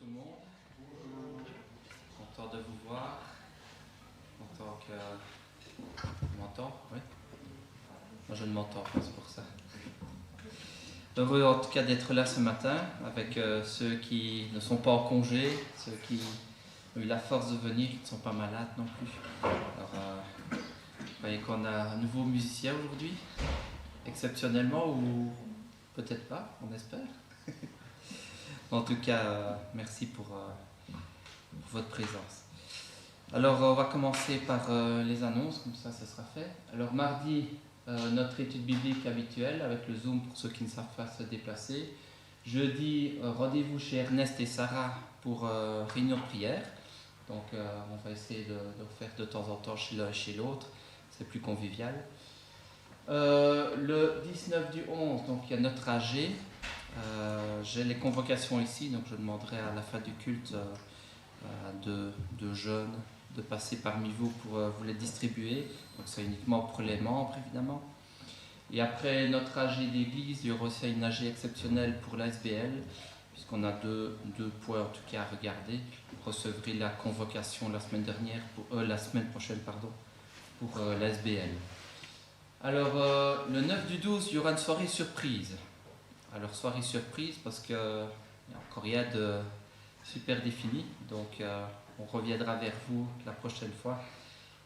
le monde. Content de vous voir. Content que... On m'entend? Oui. Moi je ne m'entends pas, c'est pour ça. Heureux en tout cas d'être là ce matin avec ceux qui ne sont pas en congé, ceux qui ont eu la force de venir, qui ne sont pas malades non plus. Alors, vous voyez qu'on a un nouveau musicien aujourd'hui, exceptionnellement, ou peut-être pas, on espère. En tout cas, merci pour votre présence. Alors, on va commencer par les annonces, comme ça, sera fait. Alors, mardi, notre étude biblique habituelle avec le Zoom pour ceux qui ne savent pas se déplacer. Jeudi, rendez-vous chez Ernest et Sarah pour réunion de prière. Donc, on va essayer de faire de temps en temps chez l'un et chez l'autre. C'est plus convivial. Le 19 du 11, donc il y a notre AG. J'ai les convocations ici, donc je demanderai à la fin du culte à deux jeunes de passer parmi vous pour vous les distribuer. Donc c'est uniquement pour les membres évidemment. Et après notre AG d'église, il y aura aussi une AG exceptionnelle pour l'ASBL, puisqu'on a deux points en tout cas à regarder. Vous recevrez la convocation la semaine prochaine pour l'ASBL. Alors le 9 du 12, il y aura une soirée surprise. Alors soirée surprise parce qu'il n'y a encore rien de super défini, donc on reviendra vers vous la prochaine fois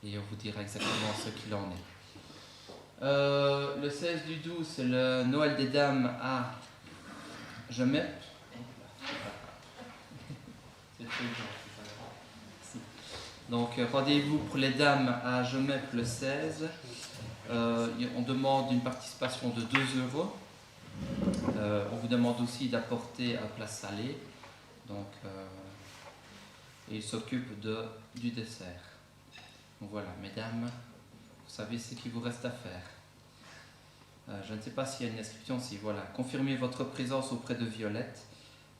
et on vous dira exactement ce qu'il en est. Le 16 du 12, c'est le Noël des Dames à Gemep. Donc rendez-vous pour les dames à Gemep le 16. On demande une participation de 2 €. On vous demande aussi d'apporter un plat salé. Donc, et il s'occupe du dessert. Donc voilà, mesdames, vous savez ce qu'il vous reste à faire. Je ne sais pas s'il y a une inscription. Si voilà, confirmez votre présence auprès de Violette.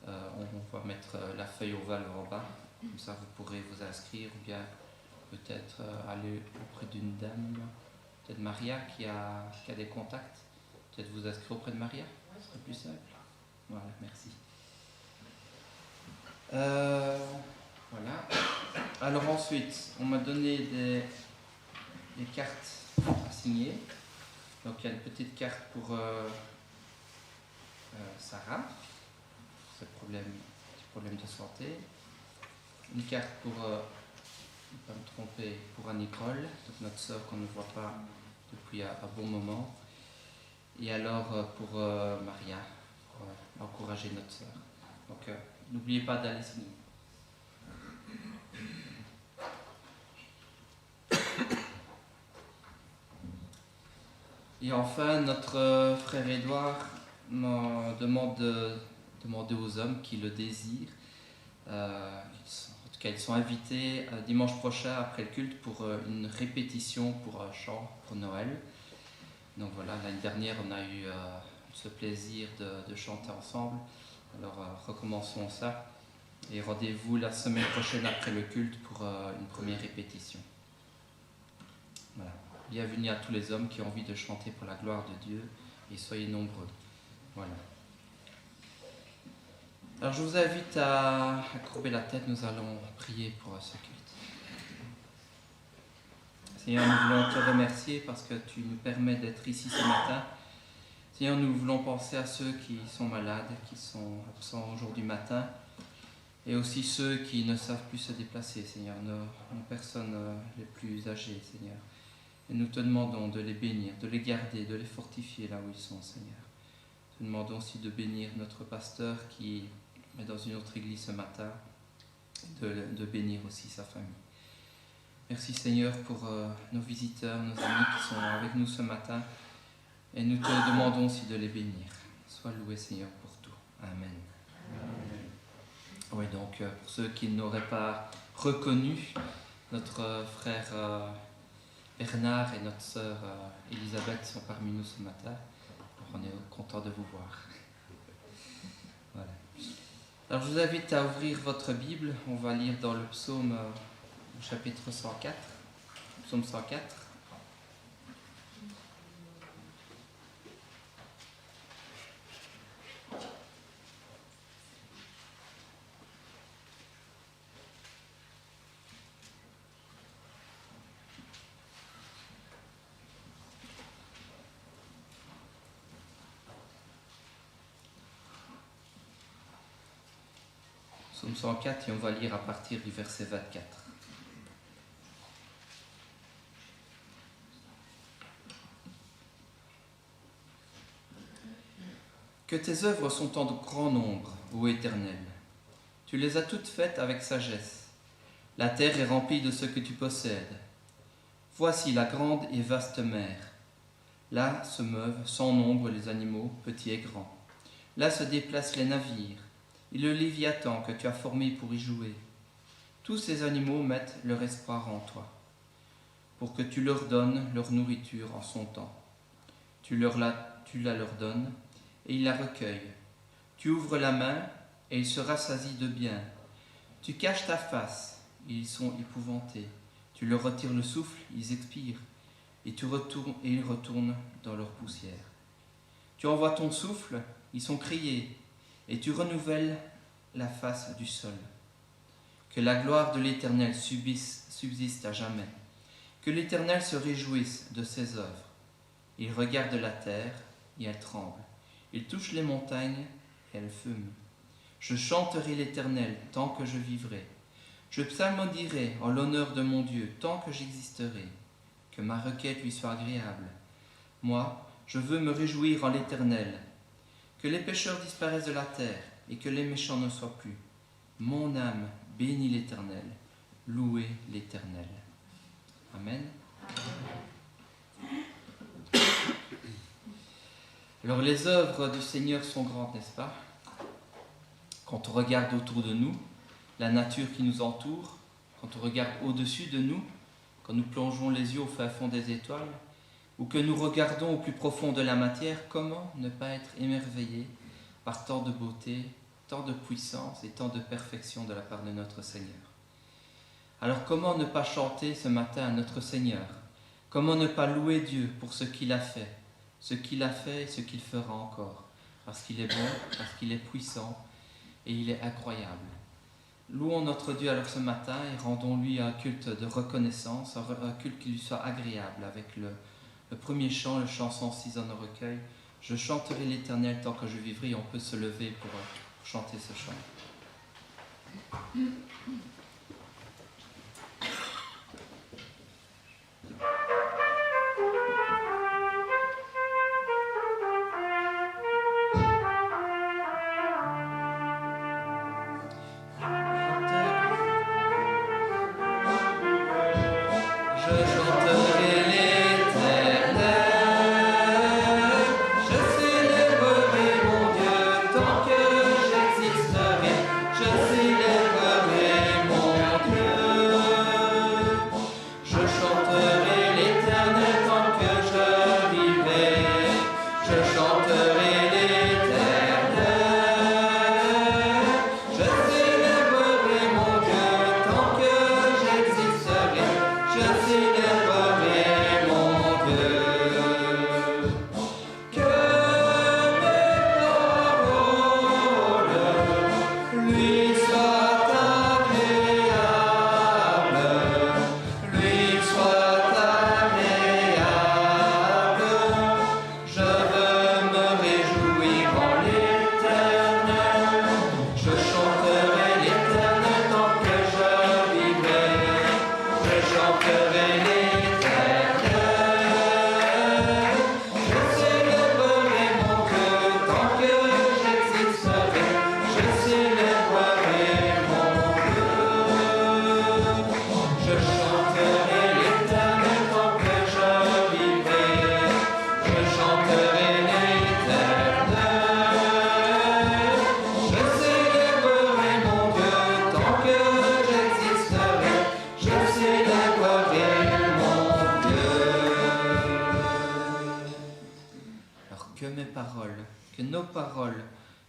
On va mettre la feuille ovale en bas. Comme ça, vous pourrez vous inscrire ou bien peut-être aller auprès d'une dame. Peut-être Maria qui a des contacts. Peut-être vous inscrire auprès de Maria. Ce serait plus simple. Voilà, merci. Voilà. Alors ensuite, on m'a donné des cartes à signer. Donc il y a une petite carte pour Sarah, ce petit problème de santé. Une carte pour, ne pas me tromper, pour Anne-Nicole, donc notre sœur qu'on ne voit pas depuis un bon moment. Et alors pour Maria, pour encourager notre sœur. Donc n'oubliez pas d'aller signer. Et enfin, notre frère Édouard me demande de demander aux hommes qui le désirent. En tout cas, ils sont invités dimanche prochain après le culte pour une répétition pour un chant pour Noël. Donc voilà, l'année dernière, on a eu ce plaisir de chanter ensemble. Alors recommençons ça. Et rendez-vous la semaine prochaine après le culte pour une première répétition. Voilà. Bienvenue à tous les hommes qui ont envie de chanter pour la gloire de Dieu et soyez nombreux. Voilà. Alors je vous invite à courber la tête, nous allons prier pour ce culte. Seigneur, nous voulons te remercier parce que tu nous permets d'être ici ce matin. Seigneur, nous voulons penser à ceux qui sont malades, qui sont absents aujourd'hui matin, et aussi ceux qui ne savent plus se déplacer, Seigneur, nos personnes les plus âgées, Seigneur. Et nous te demandons de les bénir, de les garder, de les fortifier là où ils sont, Seigneur. Nous te demandons aussi de bénir notre pasteur qui est dans une autre église ce matin, de bénir aussi sa famille. Merci Seigneur pour nos visiteurs, nos amis qui sont avec nous ce matin. Et nous te demandons aussi de les bénir. Sois loué Seigneur pour tout. Amen. Amen. Oui, donc pour ceux qui n'auraient pas reconnu notre frère Bernard et notre sœur Elisabeth sont parmi nous ce matin. Alors on est content de vous voir. Voilà. Alors je vous invite à ouvrir votre Bible. On va lire dans le psaume chapitre 104. Psaume 104. Psaume 104, et on va lire à partir du verset 24. Que tes œuvres sont en grand nombre, ô Éternel. Tu les as toutes faites avec sagesse. La terre est remplie de ce que tu possèdes. Voici la grande et vaste mer. Là se meuvent sans nombre les animaux, petits et grands. Là se déplacent les navires, et le Léviathan que tu as formé pour y jouer. Tous ces animaux mettent leur espoir en toi, pour que tu leur donnes leur nourriture en son temps. Tu la leur donnes, et ils la recueillent. Tu ouvres la main, et ils se rassasient de bien. Tu caches ta face, et ils sont épouvantés. Tu leur retires le souffle, ils expirent, et ils retournent dans leur poussière. Tu envoies ton souffle, ils sont criés, et tu renouvelles la face du sol. Que la gloire de l'Éternel subsiste à jamais. Que l'Éternel se réjouisse de ses œuvres. Il regarde la terre, et elle tremble. Il touche les montagnes, et elles fument. Je chanterai l'Éternel tant que je vivrai. Je psalmodierai en l'honneur de mon Dieu tant que j'existerai. Que ma requête lui soit agréable. Moi, je veux me réjouir en l'Éternel. Que les pécheurs disparaissent de la terre et que les méchants ne soient plus. Mon âme bénit l'Éternel. Louez l'Éternel. Amen. Alors les œuvres du Seigneur sont grandes, n'est-ce pas? Quand on regarde autour de nous, la nature qui nous entoure, quand on regarde au-dessus de nous, quand nous plongeons les yeux au fin fond des étoiles, ou que nous regardons au plus profond de la matière, comment ne pas être émerveillé par tant de beauté, tant de puissance et tant de perfection de la part de notre Seigneur? Alors comment ne pas chanter ce matin à notre Seigneur? Comment ne pas louer Dieu pour ce qu'il a fait et ce qu'il fera encore? Parce qu'il est bon, parce qu'il est puissant et il est incroyable. Louons notre Dieu alors ce matin et rendons-lui un culte de reconnaissance, un culte qui lui soit agréable avec le premier chant, le chant 106 dans nos recueils. Je chanterai l'Éternel tant que je vivrai, et on peut se lever pour chanter ce chant.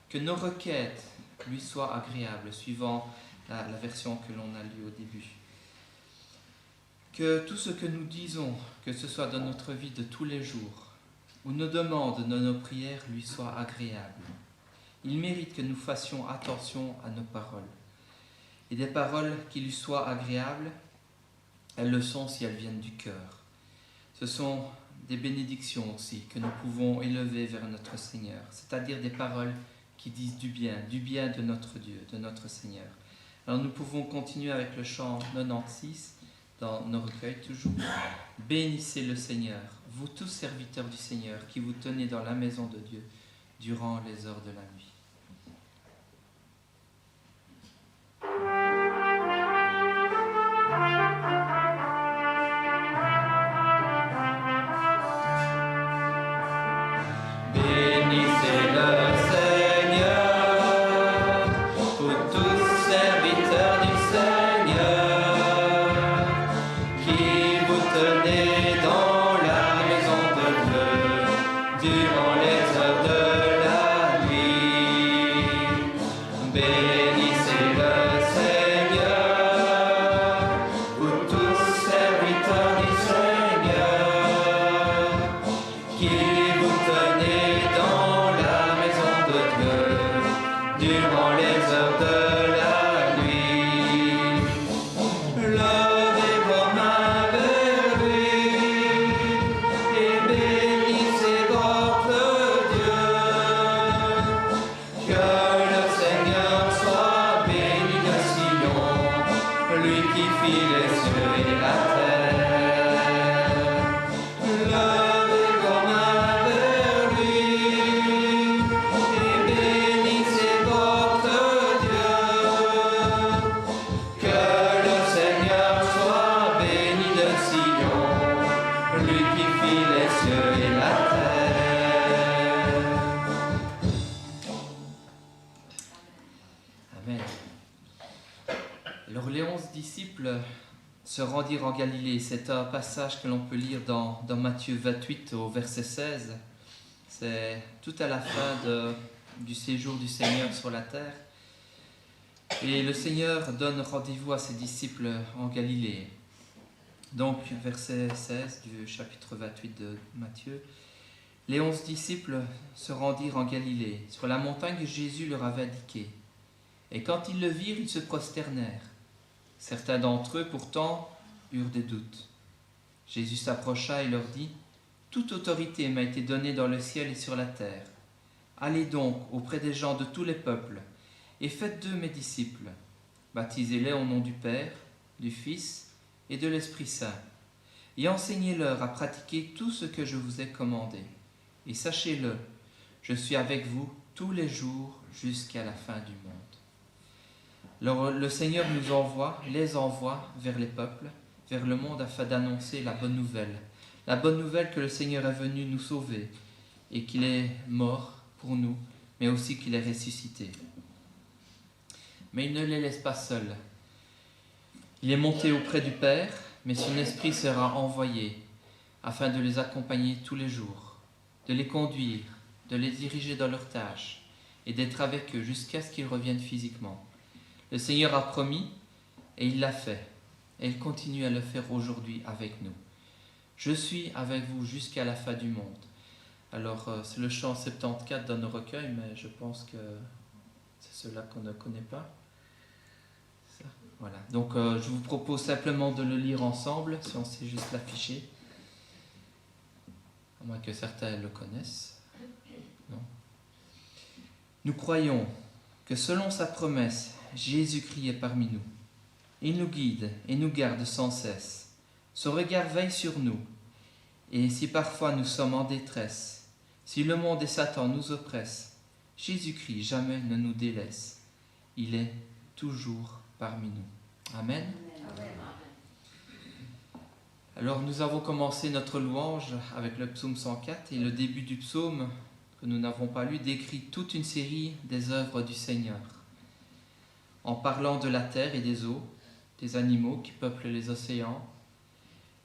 Que nos requêtes lui soient agréables, suivant la version que l'on a lue au début. Que tout ce que nous disons, que ce soit dans notre vie de tous les jours, ou nos demandes, nos prières, lui soient agréables. Il mérite que nous fassions attention à nos paroles. Et des paroles qui lui soient agréables, elles le sont si elles viennent du cœur. Ce sont des bénédictions aussi que nous pouvons élever vers notre Seigneur, c'est-à-dire des paroles qui disent du bien de notre Dieu, de notre Seigneur. Alors nous pouvons continuer avec le chant 96 dans nos recueils toujours. Bénissez le Seigneur, vous tous serviteurs du Seigneur, qui vous tenez dans la maison de Dieu durant les heures de la nuit. Se rendirent en Galilée. C'est un passage que l'on peut lire dans Matthieu 28 au verset 16. C'est tout à la fin du séjour du Seigneur sur la terre. Et le Seigneur donne rendez-vous à ses disciples en Galilée. Donc, verset 16 du chapitre 28 de Matthieu. Les 11 disciples se rendirent en Galilée, sur la montagne que Jésus leur avait indiquée. Et quand ils le virent, ils se prosternèrent. Certains d'entre eux, pourtant, eurent des doutes. Jésus s'approcha et leur dit : « Toute autorité m'a été donnée dans le ciel et sur la terre. Allez donc auprès des gens de tous les peuples, et faites d'eux mes disciples. Baptisez-les au nom du Père, du Fils et de l'Esprit Saint, et enseignez-leur à pratiquer tout ce que je vous ai commandé. Et sachez-le, je suis avec vous tous les jours jusqu'à la fin du monde. » Alors, le Seigneur les envoie vers les peuples, vers le monde, afin d'annoncer la bonne nouvelle que le Seigneur est venu nous sauver et qu'il est mort pour nous, mais aussi qu'il est ressuscité. Mais il ne les laisse pas seuls. Il est monté auprès du Père, mais son Esprit sera envoyé afin de les accompagner tous les jours, de les conduire, de les diriger dans leurs tâches et d'être avec eux jusqu'à ce qu'ils reviennent physiquement. Le Seigneur a promis et il l'a fait. Et il continue à le faire aujourd'hui avec nous. Je suis avec vous jusqu'à la fin du monde. Alors, c'est le chant 74 dans nos recueils, mais je pense que c'est cela qu'on ne connaît pas. Ça, voilà. Donc, je vous propose simplement de le lire ensemble, si on sait juste l'afficher. À moins que certains le connaissent. Non. Nous croyons que selon sa promesse, Jésus-Christ est parmi nous. Il nous guide et nous garde sans cesse. Son regard veille sur nous. Et si parfois nous sommes en détresse, si le monde et Satan nous oppressent, Jésus-Christ jamais ne nous délaisse. Il est toujours parmi nous. Amen. Amen. Alors nous avons commencé notre louange avec le psaume 104 et le début du psaume que nous n'avons pas lu décrit toute une série des œuvres du Seigneur. En parlant de la terre et des eaux, des animaux qui peuplent les océans,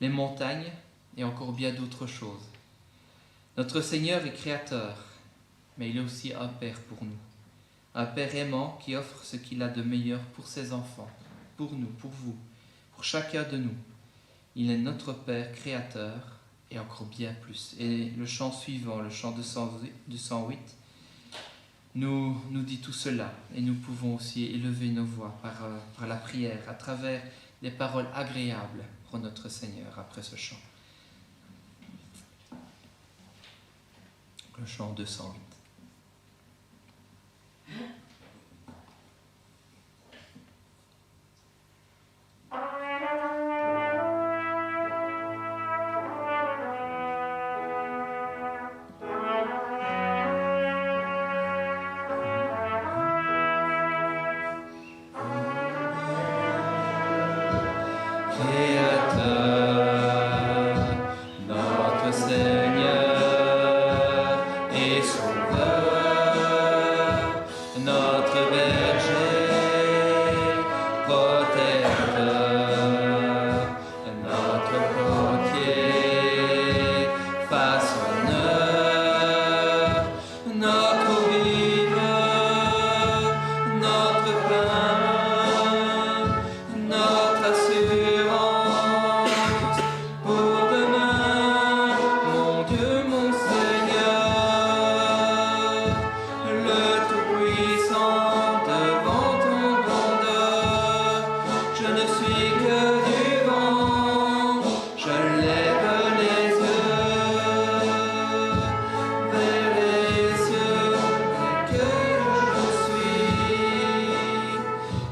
les montagnes et encore bien d'autres choses. Notre Seigneur est créateur, mais il est aussi un Père pour nous. Un Père aimant qui offre ce qu'il a de meilleur pour ses enfants, pour nous, pour vous, pour chacun de nous. Il est notre Père créateur et encore bien plus. Et le chant suivant, le chant 208, nous dit tout cela, et nous pouvons aussi élever nos voix par la prière, à travers des paroles agréables pour notre Seigneur après ce chant. Le chant 208. et sauveur, notre berger, protecteur, notre potier, façonneur, notre viveur, notre pain, notre assurance pour demain, mon Dieu, mon Seigneur, le Tout-Puissant devant ton grandeur. Je ne suis que du vent, je lève les yeux vers les cieux, et que je suis.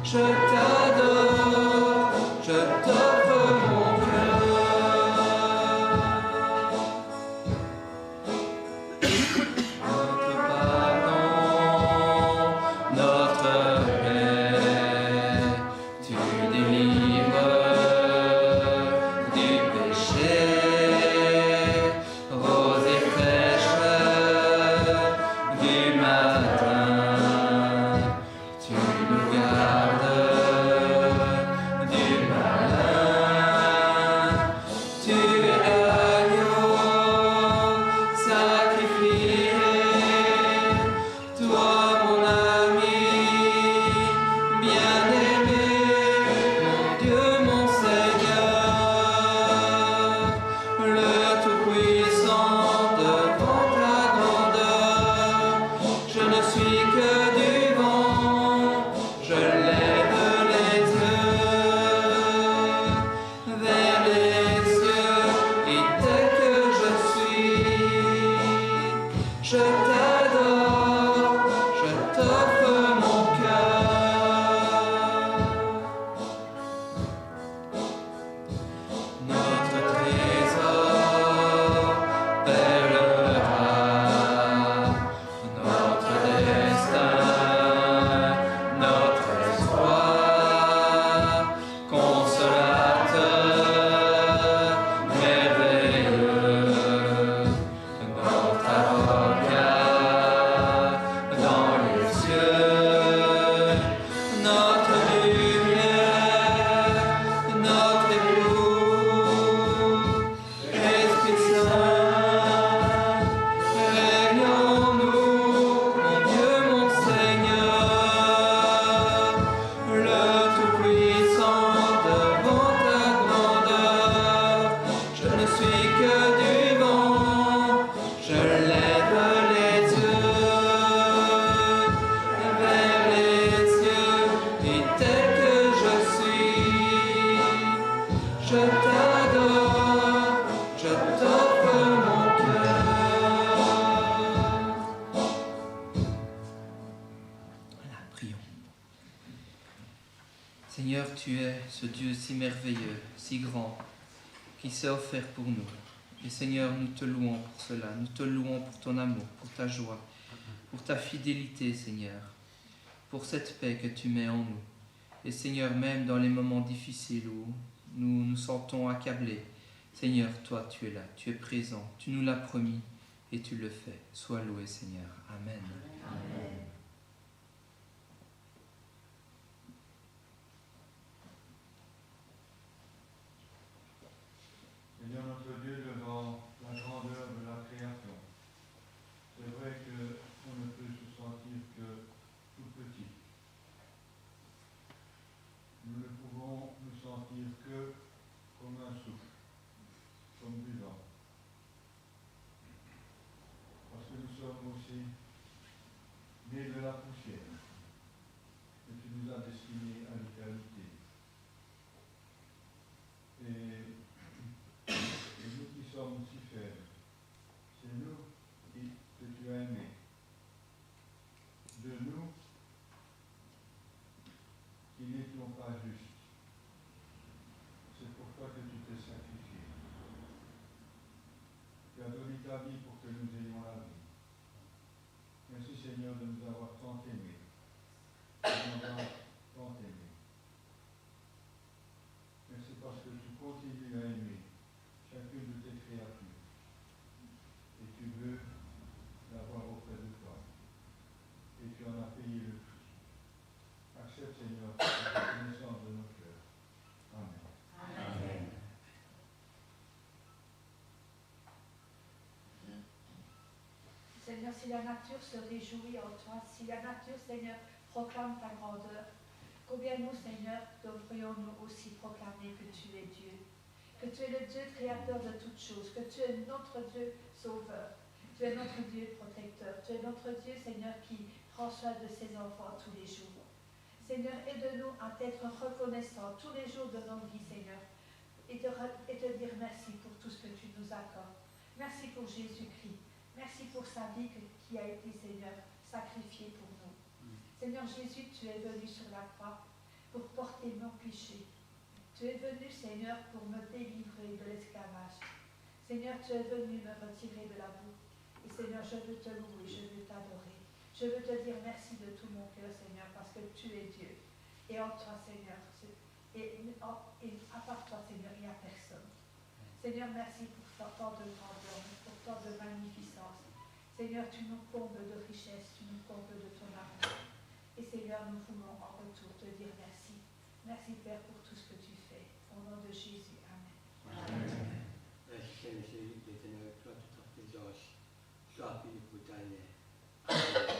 Je t'adore, je t'offre mon cœur. Notre pardon, notre paix, tu délivres du péché, rose et fraîche du matin, tu nous gardes du malin, tu es l'agneau sacrifié, toi mon ami bien-aimé, mon Dieu, mon Seigneur, le Tout-Puissant devant ta grandeur. Je ne suis que du vent, je lève les yeux vers les cieux, et tel que je suis, je t'adore, je t'offre mon cœur. Notre trésor perlera, notre destin, notre espoir, consolateur, merveilleux, notre avocat dans les cieux, notre lumière, notre époux, Esprit Saint, régnons-nous, mon Dieu, mon Seigneur, le Tout-Puissant devant ta grandeur. Je ne suis que du vent, je lève les yeux vers les cieux, et tel que je suis, je t'adore, je t'offre mon cœur. Voilà, prions. Seigneur, tu es ce Dieu si merveilleux, si grand, qui s'est offert pour nous. Et Seigneur, nous te louons pour cela, nous te louons pour ton amour, pour ta joie, pour ta fidélité, Seigneur, pour cette paix que tu mets en nous. Et Seigneur, même dans les moments difficiles où nous nous sentons accablés, Seigneur, toi, tu es là, tu es présent, tu nous l'as promis et tu le fais. Sois loué, Seigneur. Amen. Seigneur notre Dieu, devant la grandeur de la création, c'est vrai qu'on ne peut se sentir que tout petit. Nous ne pouvons nous sentir que comme un souffle, comme du vent. Parce que nous sommes aussi nés de la poussière, que tu nous as destinés à l'éternité. Et nous qui sommes si faibles, c'est nous que tu as aimés. De nous qui n'étions pas justes. C'est pour toi que tu t'es sacrifié. Tu as donné ta vie pour que nous ayons la vie. Merci Seigneur de nous avoir tant aimés. De nous avoir tant aimés. Merci parce que tu continues à aimer chacune de tes créatures. Et tu veux l'avoir au Seigneur, si la nature se réjouit en toi, si la nature, Seigneur, proclame ta grandeur, combien nous, Seigneur, devrions-nous aussi proclamer que tu es Dieu, que tu es le Dieu créateur de toutes choses, que tu es notre Dieu sauveur, tu es notre Dieu protecteur, tu es notre Dieu, Seigneur, qui prend soin de ses enfants tous les jours. Seigneur, aide-nous à être reconnaissants tous les jours de notre vie, Seigneur, et te dire merci pour tout ce que tu nous accordes. Merci pour Jésus-Christ. Merci pour sa vie qui a été, Seigneur, sacrifiée pour nous. Seigneur Jésus, tu es venu sur la croix pour porter nos péchés. Tu es venu, Seigneur, pour me délivrer de l'esclavage. Seigneur, tu es venu me retirer de la boue. Et Seigneur, je veux te louer, je veux t'adorer. Je veux te dire merci de tout mon cœur, Seigneur, parce que tu es Dieu. Et en toi, Seigneur, et à part toi, Seigneur, il n'y a personne. Seigneur, merci pour tant de grandeur, pour tant de magnificence. Seigneur, tu nous combles de richesse, tu nous combles de ton amour. Et Seigneur, nous voulons en retour te dire merci. Merci, Père, pour tout ce que tu fais. Au nom de Jésus, Amen. Amen. Seigneur Jésus, qui est avec toi, toute ta présence, sois béni pour ta l'air. Amen.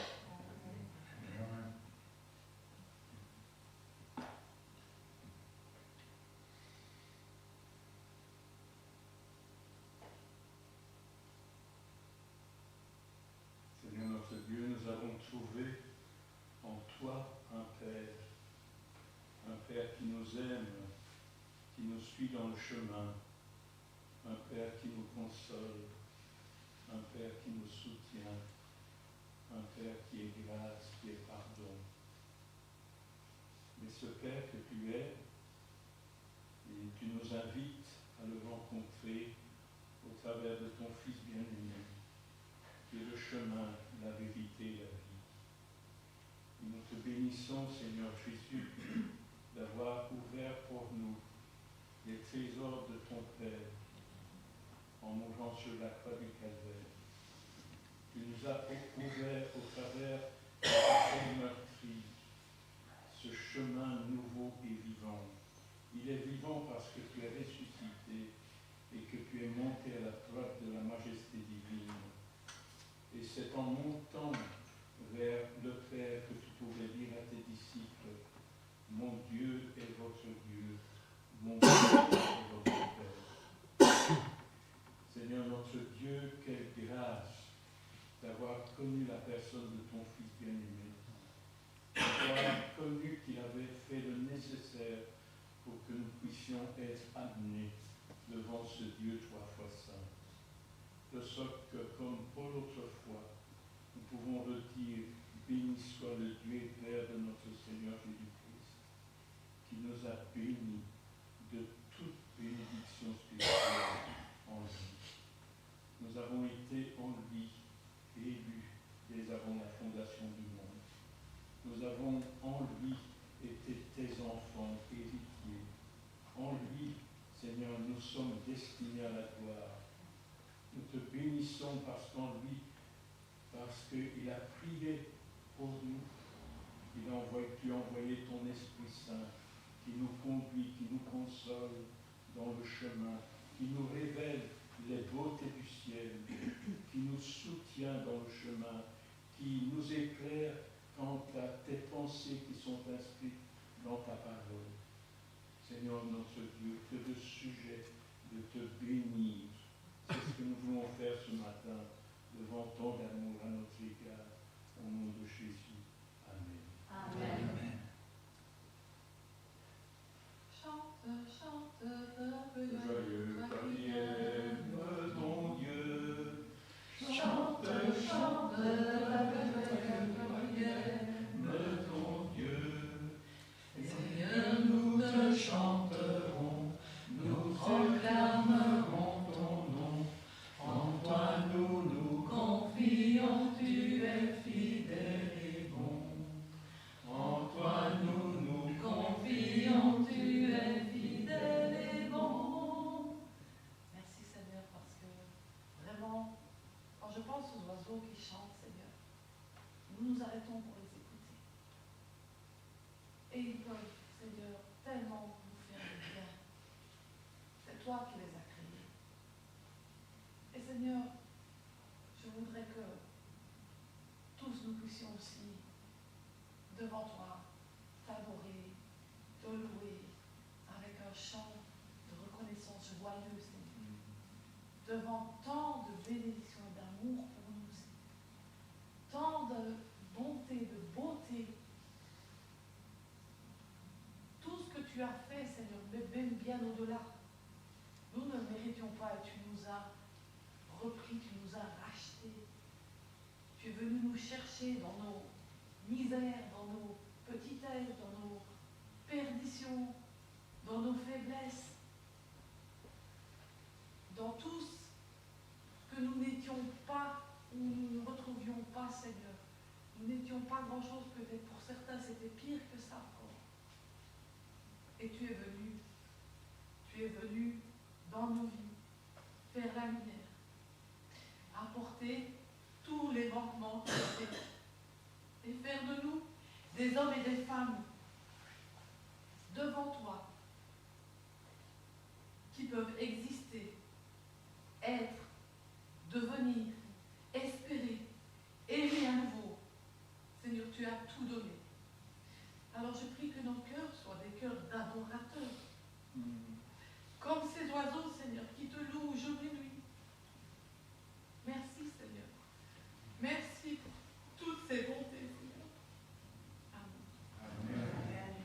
Seigneur notre Dieu, nous avons trouvé en toi un Père qui nous aime, qui nous suit dans le chemin, un Père qui nous console, un Père qui nous soutient, un Père qui est grâce, qui est pardon. Mais ce Père que tu es, et tu nous invites à le rencontrer au travers de ton Fils bien-aimé, qui est le chemin, la vérité et la vie. Et nous te bénissons, Seigneur Jésus, d'avoir ouvert pour nous les trésors de ton Père en mourant sur la croix du Calvaire. Tu nous as ouvert au travers de ton meurtri ce chemin nouveau et vivant. Il est vivant parce que tu es ressuscité et que tu es monté à la droite de la majesté divine. Et c'est en montant vers le Père que tu pouvais dire à tes disciples, mon Dieu est votre Dieu, mon Dieu est votre Père. Seigneur notre Dieu, quelle grâce d'avoir connu la personne de ton Fils bien-aimé, d'avoir connu qu'il avait fait le nécessaire pour que nous puissions être amenés devant ce Dieu trois fois saint. De sorte que, comme Paul autrefois, nous pouvons le dire, béni soit le Dieu et Père de notre Seigneur Jésus-Christ, qui nous a bénis de toute bénédiction spirituelle en lui. Nous avons été en lui élus dès avant la fondation du monde. Nous avons en lui été tes enfants, héritiers. En lui, Seigneur, nous sommes destinés à la gloire. Nous te bénissons parce qu'en lui, parce qu'il a prié pour nous, tu as envoyé ton Esprit Saint qui nous conduit, qui nous console dans le chemin, qui nous révèle les beautés du ciel, qui nous soutient dans le chemin, qui nous éclaire quant à tes pensées qui sont inscrites dans ta parole. Seigneur notre Dieu, que de sujet de te bénir. C'est ce que nous voulons faire ce matin devant ton amour à notre égard. Au nom de Jésus. Amen. Amen. Amen. Chante, chante, Joyeux Requiem, ton Dieu. chante, chante, Requiem, ton Dieu. Seigneur, nous te chanterons, nous proclamerons ton nom. En toi nous nous confions, tu es fidèle et bon. En toi nous nous confions, tu es fidèle et bon. Merci Seigneur, parce que vraiment, quand je pense aux oiseaux qui chantent, Seigneur, nous nous arrêtons pour les écouter. Et ils peuvent, Seigneur, tellement nous faire du bien. C'est toi qui les as créés. Et Seigneur, je voudrais que tu as fait, Seigneur, mais même bien au-delà. Nous ne le méritions pas et tu nous as repris, tu nous as rachetés. Tu es venu nous chercher dans nos misères, dans nos petitesses, dans nos perditions, dans nos faiblesses, dans tout ce que nous n'étions pas, où nous ne retrouvions pas, Seigneur. Nous n'étions pas grand-chose, peut-être pour certains c'était pire que ça encore. Et tu es venu dans nos vies, faire la lumière, apporter tous les manquements qui étaient, et faire de nous des hommes et des femmes devant toi, qui peuvent exister, être, devenir, espérer, aimer à nouveau. Seigneur, tu as tout donné. Alors je prie que nos cœurs soient des cœurs d'adorateurs. Comme ces oiseaux, Seigneur, qui te louent jour et nuit. Merci, Seigneur. Merci pour toutes ces bontés, Seigneur. Amen. Amen.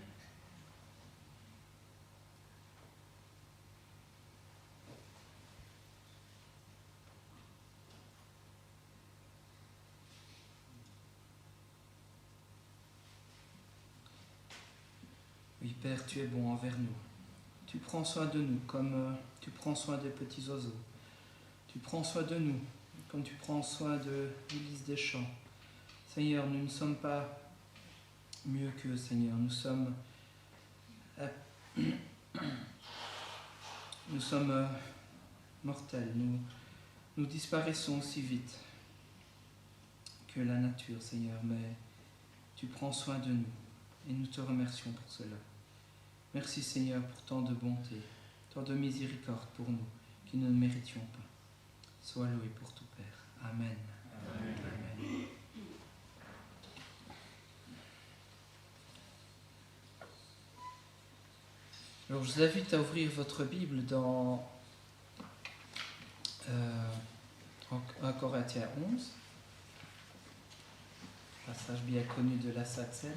Oui, Père, tu es bon envers nous. Tu prends soin de nous comme tu prends soin des petits oiseaux. Tu prends soin de nous comme tu prends soin de l'Église des champs. Seigneur, nous ne sommes pas mieux qu'eux, Seigneur. Nous sommes mortels. Nous disparaissons aussi vite que la nature, Seigneur. Mais tu prends soin de nous et nous te remercions pour cela. Merci, Seigneur, pour tant de bonté, tant de miséricorde pour nous, qui ne le méritions pas. Sois loué pour tout, Père. Amen. Amen. Amen. Alors, je vous invite à ouvrir votre Bible dans 1 Corinthiens 11, passage bien connu de la Sainte Seine.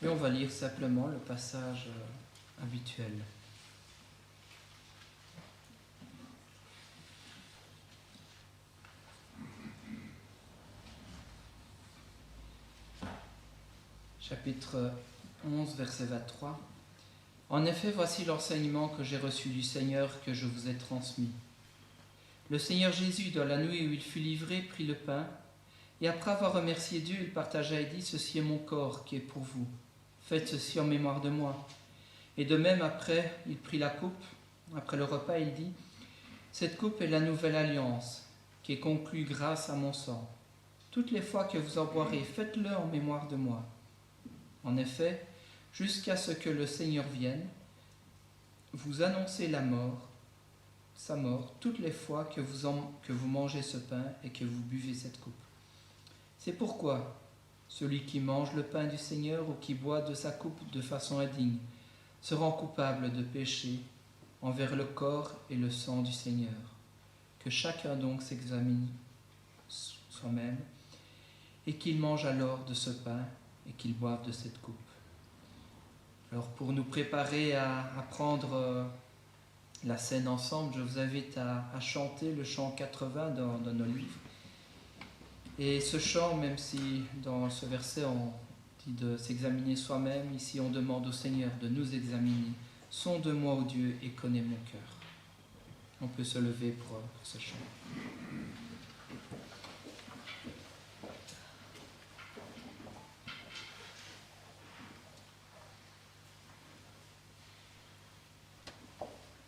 Et on va lire simplement le passage habituel. Chapitre 11, verset 23. En effet, voici l'enseignement que j'ai reçu du Seigneur, que je vous ai transmis. Le Seigneur Jésus, dans la nuit où il fut livré, prit le pain, et après avoir remercié Dieu, il partagea et dit, « Ceci est mon corps qui est pour vous. Faites ceci en mémoire de moi. » Et de même, après, il prit la coupe. Après le repas, il dit, « Cette coupe est la nouvelle alliance, qui est conclue grâce à mon sang. Toutes les fois que vous en boirez, faites-le en mémoire de moi. En effet, jusqu'à ce que le Seigneur vienne, vous annoncez sa mort, toutes les fois que vous mangez ce pain et que vous buvez cette coupe. C'est pourquoi celui qui mange le pain du Seigneur ou qui boit de sa coupe de façon indigne se rend coupable de péché envers le corps et le sang du Seigneur. Que chacun donc s'examine soi-même et qu'il mange alors de ce pain et qu'il boive de cette coupe. » Alors pour nous préparer à prendre la scène ensemble, je vous invite à chanter le chant 80 dans nos livres. Et ce chant, même si dans ce verset on dit de s'examiner soi-même, ici on demande au Seigneur de nous examiner. Sonde-moi, ô Dieu, et connais mon cœur. On peut se lever pour ce chant.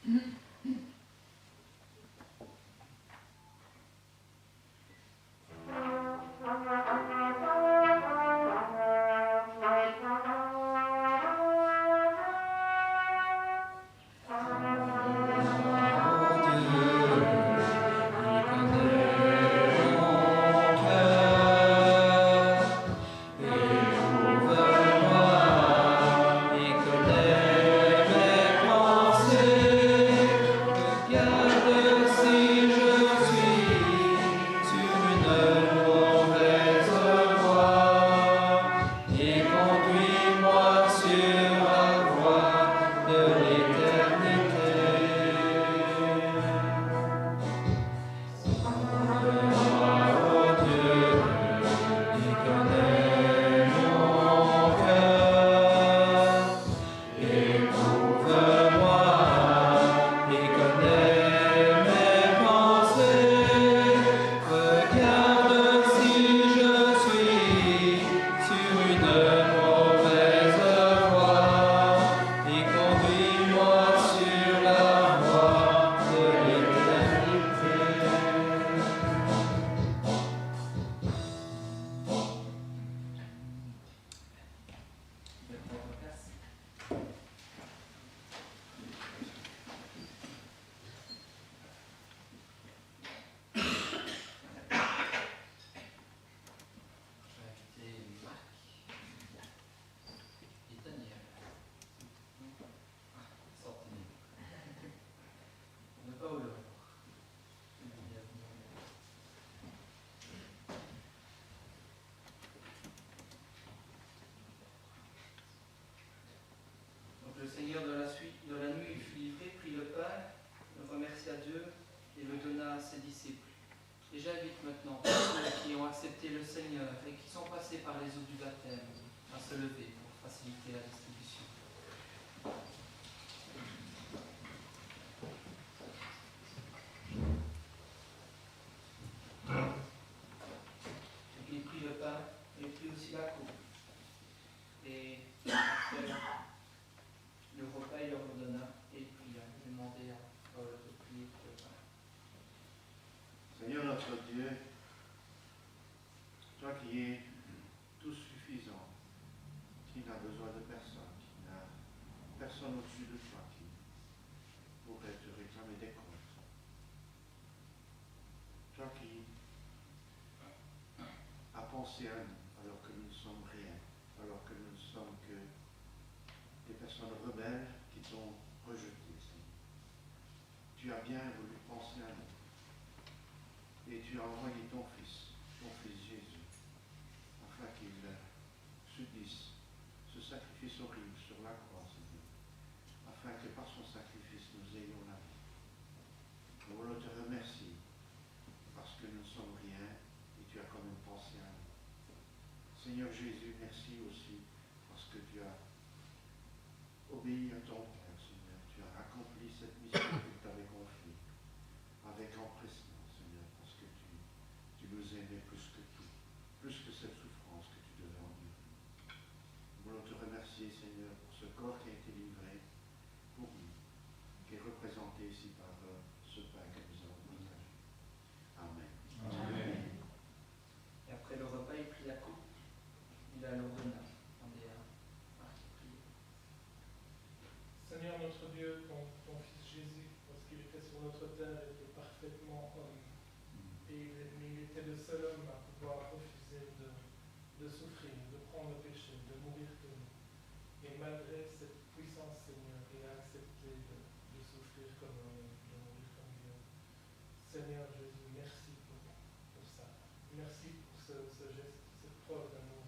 Amen. le Seigneur et qui sont passés par les eaux du baptême à se lever pour faciliter la distribution. Il prit le pain et prit aussi la coupe. Et après le repas, il leur ordonna et il pria. Il demandait à Paul de prier pour le pain. Seigneur notre Dieu, toi qui es tout suffisant, qui n'a besoin de personne, qui n'a personne au-dessus de toi qui pourrait te réclamer des comptes. Toi qui as pensé à nous alors que nous ne sommes rien, alors que nous ne sommes que des personnes rebelles qui t'ont rejeté, Seigneur. Tu as bien voulu penser à nous. Et tu as envoyé ton Fils Jésus, afin qu'il subisse ce sacrifice horrible sur la croix, Seigneur, afin que par son sacrifice nous ayons la vie. Nous voulons te remercier parce que nous ne sommes rien et tu as quand même pensé à nous. Seigneur Jésus, merci aussi parce que tu as obéi à ton Père, Seigneur. Tu as accompli cette mission que tu t'avais confiée avec empressement, Seigneur, parce que tu nous aimais plus que tout, plus que cette souffrance que tu devais endurer. Nous voulons te remercier, Seigneur, pour ce corps qui a été livré pour nous, qui est représenté ici par ce pain que nous avons partagé. Amen. Amen. Et après le repas, il prit la coupe, il la leur donna. Demandez à Marc de prier. Seigneur notre Dieu, ton Fils Jésus, lorsqu'il était sur notre terre, était parfaitement homme. Mais il était le seul homme à pouvoir refuser de souffrir, de prendre le péché, de mourir pour nous. Et malgré cette puissance, Seigneur, il a accepté de souffrir comme un homme, de mourir comme Dieu. Seigneur Jésus, merci pour ça. Merci pour ce geste, cette preuve d'amour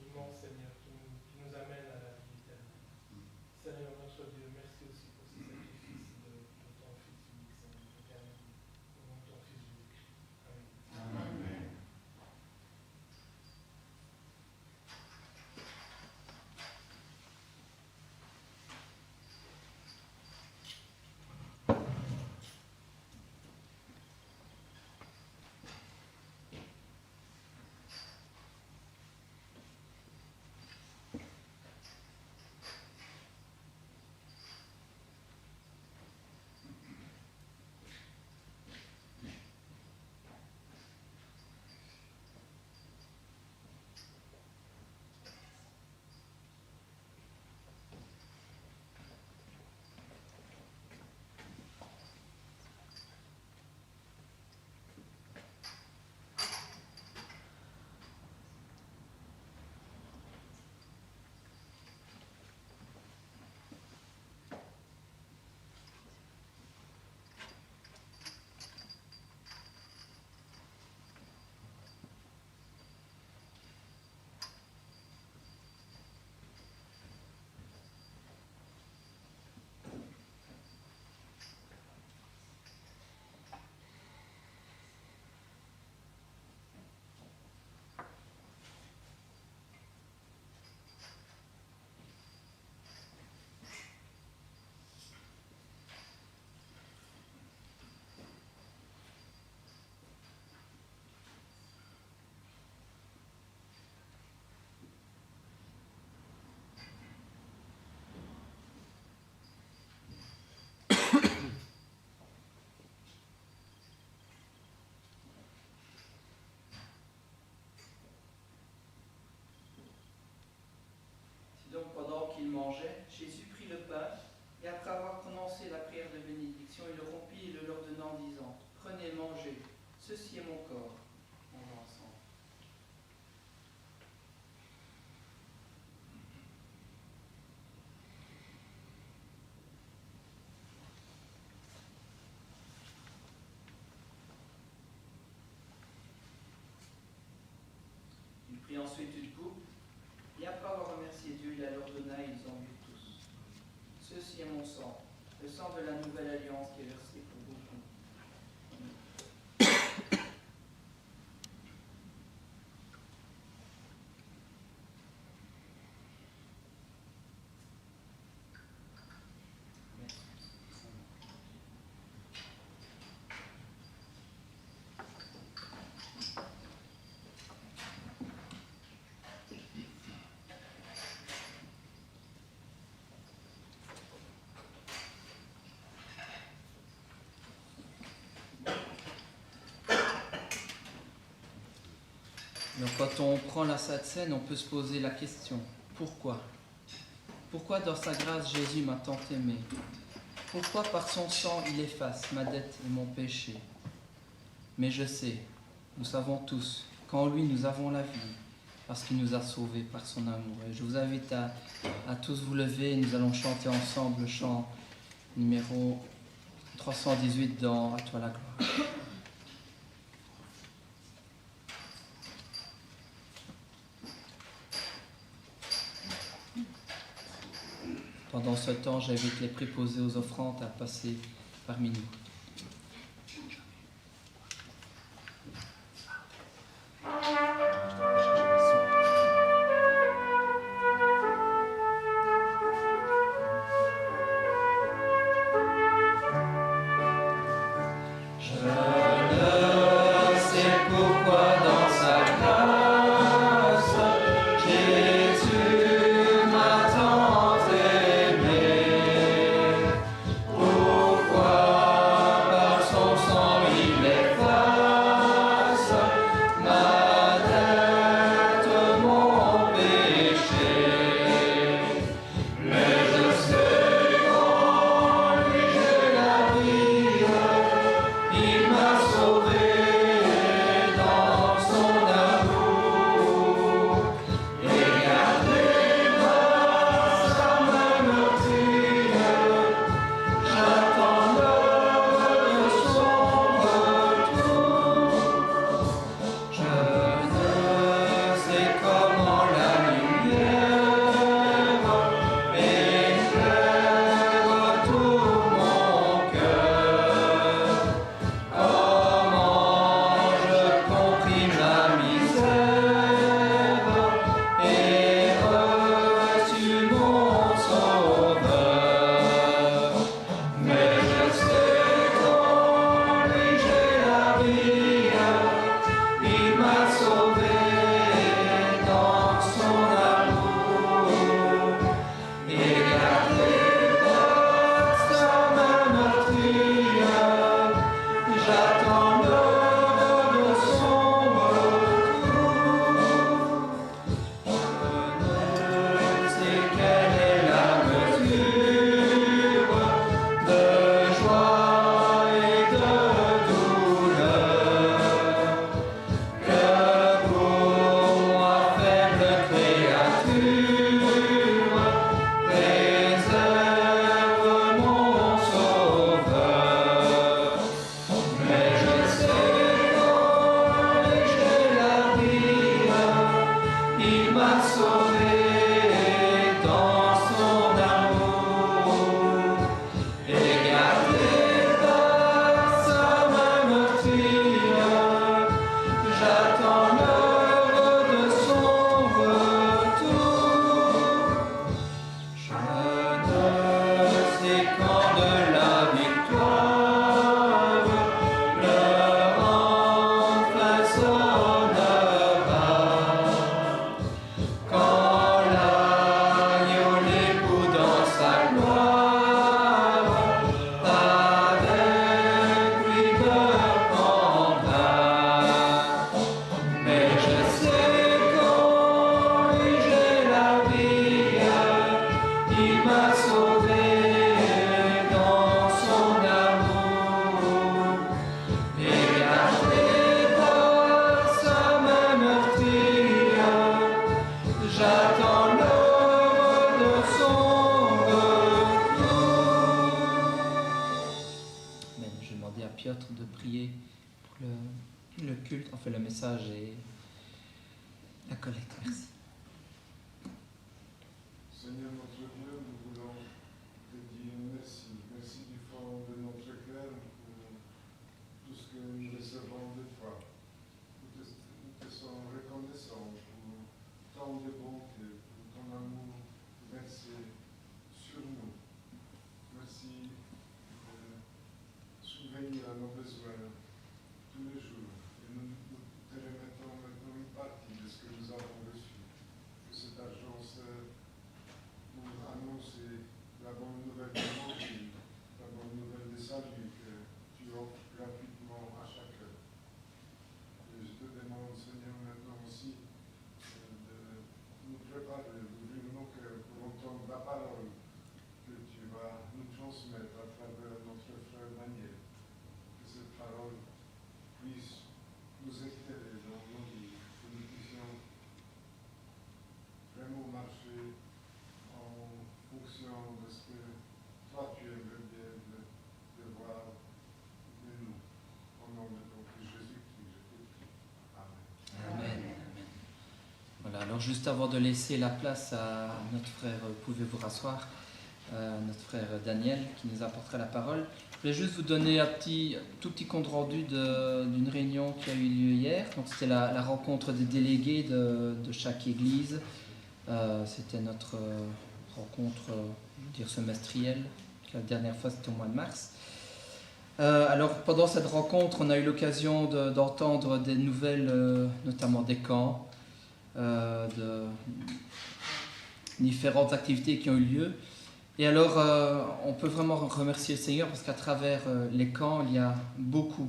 immense, Seigneur, qui nous amène à la vie éternelle. Seigneur notre Dieu, merci aussi pour ce sacrifice de ton Fils unique, Seigneur, éternel, au nom de ton Fils Jésus-Christ. Amen. Amen. Donc pendant qu'il mangeait, Jésus prit le pain, et après avoir prononcé la prière de bénédiction, il le rompit et le leur donna en disant, « Prenez, mangez, ceci est mon corps. » Mangeons ensemble. Il prit ensuite une coupe, et après avoir remercié Dieu, il la leur donna et ils en burent tous. Ceci est mon sang, le sang de la nouvelle alliance qui est versé pour beaucoup. Donc quand on prend la Sainte Seine, on peut se poser la question, pourquoi ? Pourquoi dans sa grâce Jésus m'a tant aimé ? Pourquoi par son sang il efface ma dette et mon péché ? Mais je sais, nous savons tous, qu'en lui nous avons la vie, parce qu'il nous a sauvés par son amour. Et je vous invite à tous vous lever, nous allons chanter ensemble le chant numéro 318 dans « À toi la gloire ». Pendant ce temps, j'invite les préposés aux offrandes à passer parmi nous. Le message et la collecte. Merci. Seigneur notre Dieu, nous voulons te dire merci. Merci du fond de notre cœur pour tout ce que nous recevons de toi. Nous te sommes reconnaissants pour tant de bonté, pour ton amour versé sur nous. Merci de subvenir à nos besoins tous les jours. Et nous te remettons maintenant une partie de ce que nous avons reçu. juste avant de laisser la place à notre frère, pouvez-vous rasseoir, notre frère Daniel qui nous apportera la parole. Je voulais juste vous donner un tout petit compte rendu d'une réunion qui a eu lieu hier. Donc c'était la rencontre des délégués de chaque église. C'était notre rencontre, je veux dire, semestrielle. La dernière fois c'était au mois de mars. Alors pendant cette rencontre, on a eu l'occasion d'entendre des nouvelles, notamment des camps, de différentes activités qui ont eu lieu. Et alors, on peut vraiment remercier le Seigneur parce qu'à travers les camps, il y a beaucoup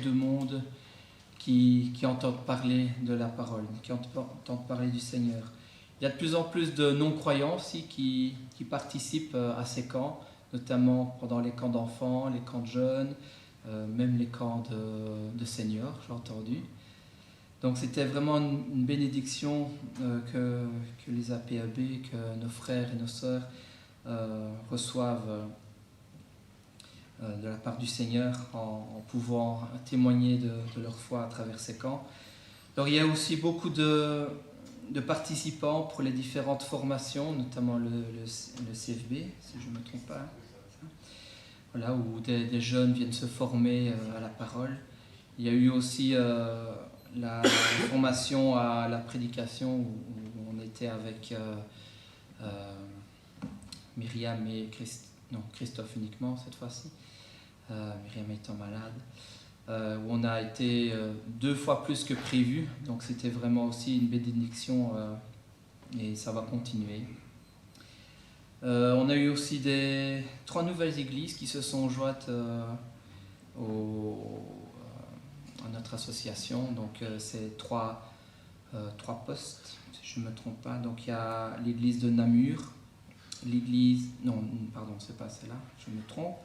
de monde qui entendent parler de la parole, qui entendent parler du Seigneur. Il y a de plus en plus de non-croyants aussi qui participent à ces camps, notamment pendant les camps d'enfants, les camps de jeunes, même les camps de seniors, j'ai entendu. Donc c'était vraiment une bénédiction que les APAB, que nos frères et nos sœurs reçoivent de la part du Seigneur en pouvant témoigner de leur foi à travers ces camps. Alors il y a aussi beaucoup de participants pour les différentes formations, notamment le CFB, si je ne me trompe pas. Voilà, où des jeunes viennent se former à la parole. Il y a eu aussi la formation à la prédication où on était avec Myriam et Christophe uniquement cette fois-ci, Myriam étant malade, où on a été 2 fois plus que prévu, donc c'était vraiment aussi une bénédiction et ça va continuer. On a eu aussi 3 nouvelles églises qui se sont jointes à notre association, donc c'est 3 postes, si je ne me trompe pas. Donc il y a l'église de Namur, l'église... Non, pardon, c'est pas celle-là, je me trompe.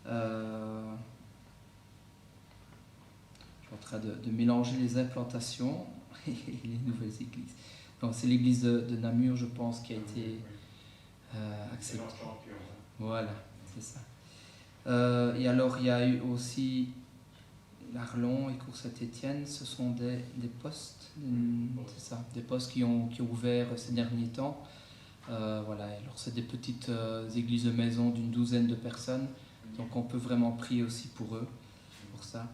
Je suis en train de mélanger les implantations et les nouvelles églises. Donc c'est l'église de Namur, je pense, qui a été acceptée. Voilà, c'est ça. Et alors il y a eu aussi l'Arlon et Cours-Saint-Étienne, ce sont des postes, c'est ça, des postes qui ont ouvert ces derniers temps. Voilà, alors c'est des petites églises de maison d'une 12aine de personnes, donc on peut vraiment prier aussi pour eux, pour ça.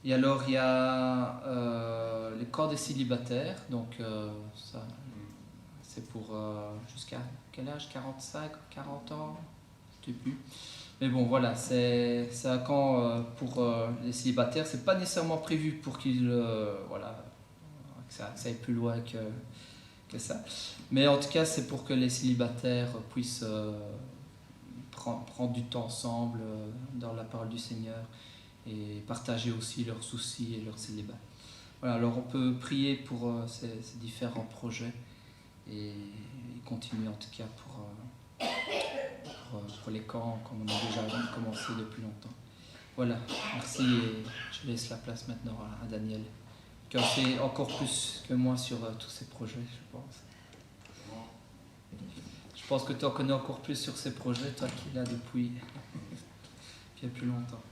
Et alors il y a les camps des célibataires, donc ça c'est pour jusqu'à quel âge, 45, 40 ans, je ne sais plus. Mais bon voilà, c'est un camp pour les célibataires, c'est pas nécessairement prévu pour qu'ils voilà, que ça aille plus loin que ça. Mais en tout cas, c'est pour que les célibataires puissent prendre du temps ensemble dans la parole du Seigneur et partager aussi leurs soucis et leur célibat. Voilà, alors on peut prier pour ces différents projets et continuer en tout cas pour les camps comme on a déjà commencé depuis longtemps. Voilà, merci et je laisse la place maintenant à Daniel, qui en sait encore plus que moi sur tous ces projets, je pense. Je pense que tu en connais encore plus sur ces projets, toi qui es là depuis plus longtemps.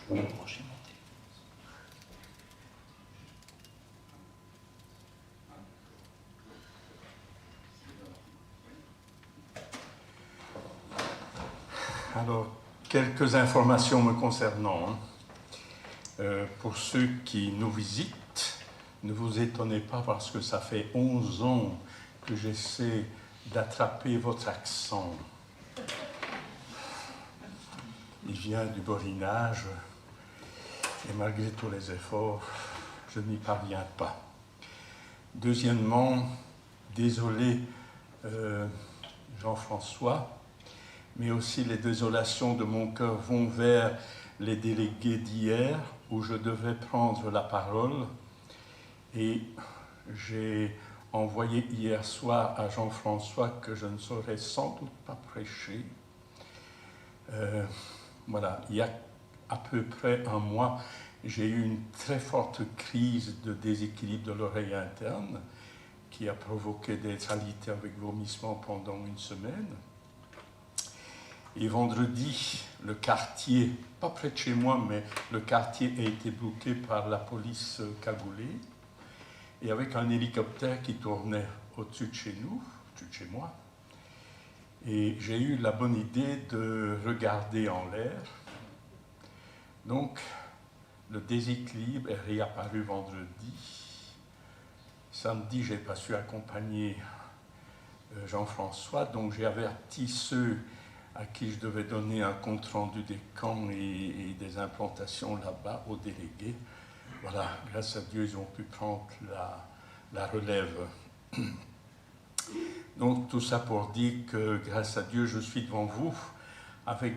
Je vais brancher mon téléphone. Alors, quelques informations me concernant. Pour ceux qui nous visitent, ne vous étonnez pas parce que ça fait 11 ans que j'essaie d'attraper votre accent. Il vient du Borinage et malgré tous les efforts, je n'y parviens pas. Deuxièmement, désolé Jean-François, mais aussi les désolations de mon cœur vont vers les délégués d'hier, où je devais prendre la parole. Et j'ai envoyé hier soir à Jean-François que je ne saurais sans doute pas prêcher. Voilà, il y a à peu près un mois, j'ai eu une très forte crise de déséquilibre de l'oreille interne qui a provoqué des salités avec vomissement pendant une semaine. Et vendredi, le quartier, pas près de chez moi, mais le quartier a été bloqué par la police cagoulée, et avec un hélicoptère qui tournait au-dessus de chez nous, au-dessus de chez moi. Et j'ai eu la bonne idée de regarder en l'air. Donc, le déséquilibre est réapparu vendredi. Samedi, je n'ai pas su accompagner Jean-François, donc j'ai averti ceux à qui je devais donner un compte-rendu des camps et des implantations là-bas aux délégués. Voilà, grâce à Dieu, ils ont pu prendre la relève. Donc tout ça pour dire que grâce à Dieu, je suis devant vous avec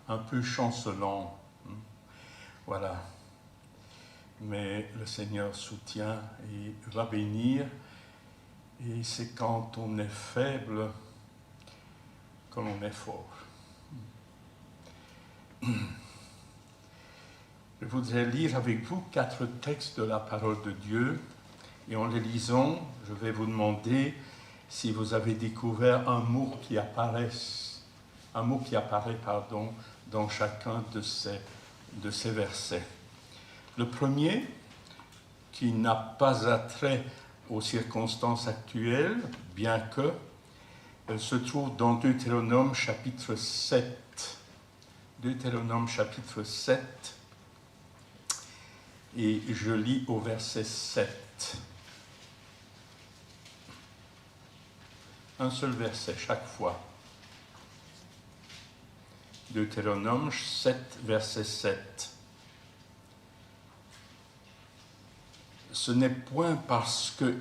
un peu chancelant. Voilà. Mais le Seigneur soutient et va bénir. Et c'est quand on est faible que l'on est fort. Je voudrais lire avec vous 4 textes de la parole de Dieu. Et en les lisant, je vais vous demander si vous avez découvert un mot qui apparaît dans chacun de ces versets. Le premier, qui n'a pas attrait aux circonstances actuelles, bien que, se trouve dans Deutéronome chapitre 7. Deutéronome chapitre 7, et je lis au verset 7. Un seul verset chaque fois. Deutéronome 7, verset 7. Ce n'est point parce que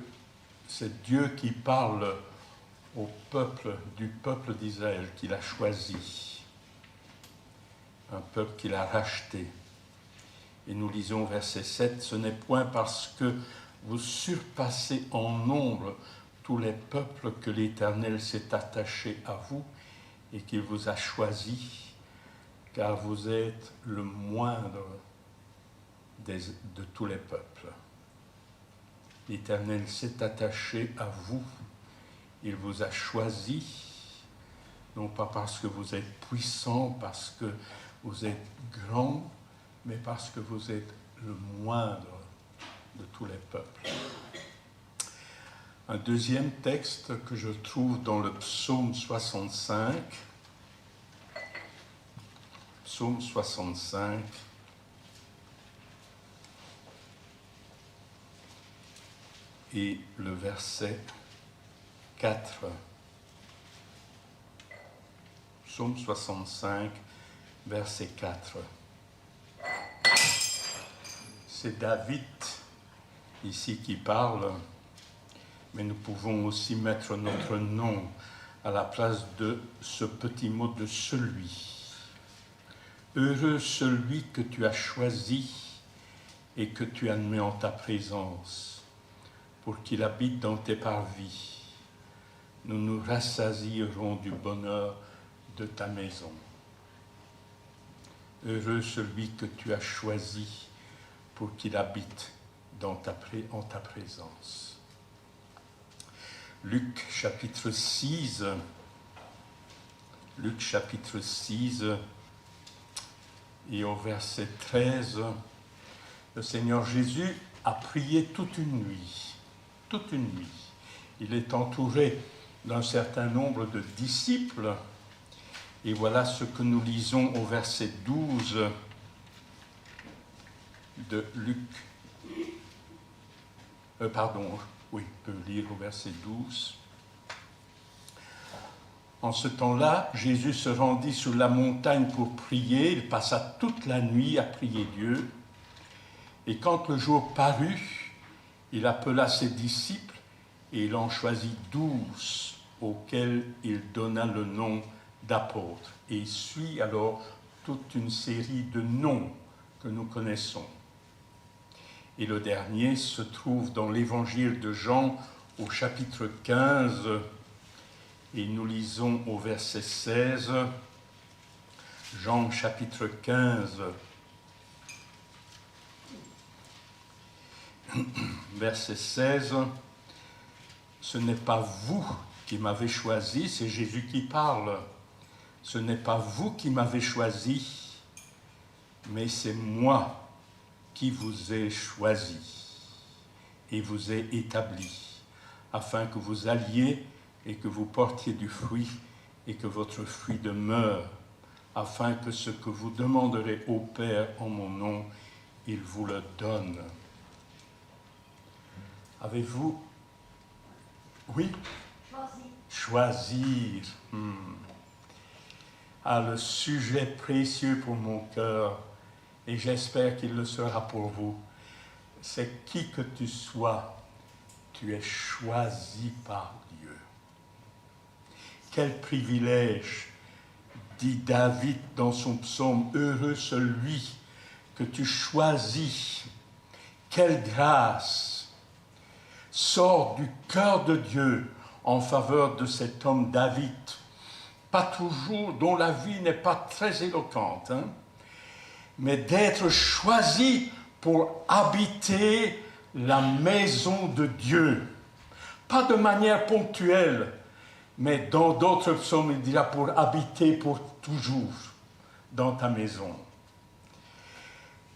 c'est Dieu qui parle du peuple d'Israël qu'il a choisi, un peuple qu'il a racheté. Et nous lisons verset 7, ce n'est point parce que vous surpassez en nombre tous les peuples que l'Éternel s'est attaché à vous et qu'il vous a choisi, car vous êtes le moindre de tous les peuples. L'Éternel s'est attaché à vous, il vous a choisi, non pas parce que vous êtes puissant, parce que vous êtes grand, mais parce que vous êtes le moindre de tous les peuples. Un deuxième texte que je trouve dans le psaume 65. Psaume 65. Et le verset 4. Psaume 65, verset 4. C'est David ici qui parle, mais nous pouvons aussi mettre notre nom à la place de ce petit mot de celui. Heureux celui que tu as choisi et que tu admets en ta présence, pour qu'il habite dans tes parvis. Nous nous rassasierons du bonheur de ta maison. Heureux celui que tu as choisi pour qu'il habite en ta présence. Luc chapitre 6, et au verset 13, le Seigneur Jésus a prié toute une nuit. Toute une nuit. Il est entouré d'un certain nombre de disciples, et voilà ce que nous lisons au verset 12 de Luc. On peut lire au verset 12. En ce temps-là, Jésus se rendit sur la montagne pour prier. Il passa toute la nuit à prier Dieu. Et quand le jour parut, il appela ses disciples et il en choisit 12 auxquels il donna le nom d'apôtres. Et il suit alors toute une série de noms que nous connaissons. Et le dernier se trouve dans l'évangile de Jean au chapitre 15, et nous lisons au verset 16, Jean chapitre 15, verset 16, « Ce n'est pas vous qui m'avez choisi, c'est Jésus qui parle. Ce n'est pas vous qui m'avez choisi, mais c'est moi qui vous ai choisi et vous ai établi, afin que vous alliez et que vous portiez du fruit et que votre fruit demeure, afin que ce que vous demanderez au Père en mon nom, il vous le donne. » Avez-vous... Oui? Choisir. Ah, le sujet précieux pour mon cœur, et j'espère qu'il le sera pour vous, c'est qui que tu sois, tu es choisi par Dieu. Quel privilège, dit David dans son psaume, heureux celui que tu choisis. Quelle grâce sort du cœur de Dieu en faveur de cet homme David, pas toujours, dont la vie n'est pas très éloquente, mais d'être choisi pour habiter la maison de Dieu. Pas de manière ponctuelle, mais dans d'autres psaumes, il dira pour habiter pour toujours dans ta maison.